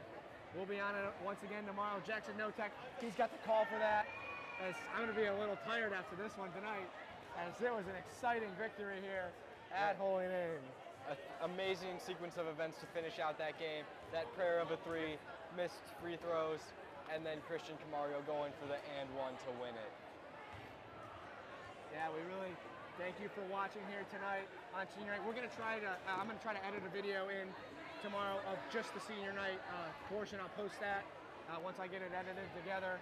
we'll be on it once again tomorrow. Jackson Knotek, he's got the call for that. As I'm going to be a little tired after this one tonight, as it was an exciting victory here at Holy Name. Amazing sequence of events to finish out that game. That prayer of a 3, missed free throws, and then Christian Camargo going for the and 1 to win it. Yeah, we really thank you for watching here tonight on senior night. We're gonna try to, I'm gonna try to edit a video in tomorrow of just the senior night portion. I'll post that once I get it edited together.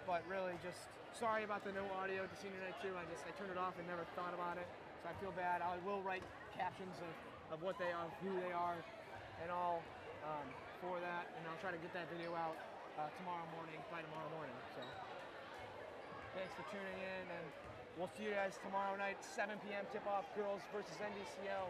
But really just sorry about the no audio to senior night too. I turned it off and never thought about it. So I feel bad. I will write captions of what they are, who they are, and all for that. And I'll try to get that video out by tomorrow morning. So thanks for tuning in, and we'll see you guys tomorrow night, 7 p.m. tip-off, girls versus NDCL.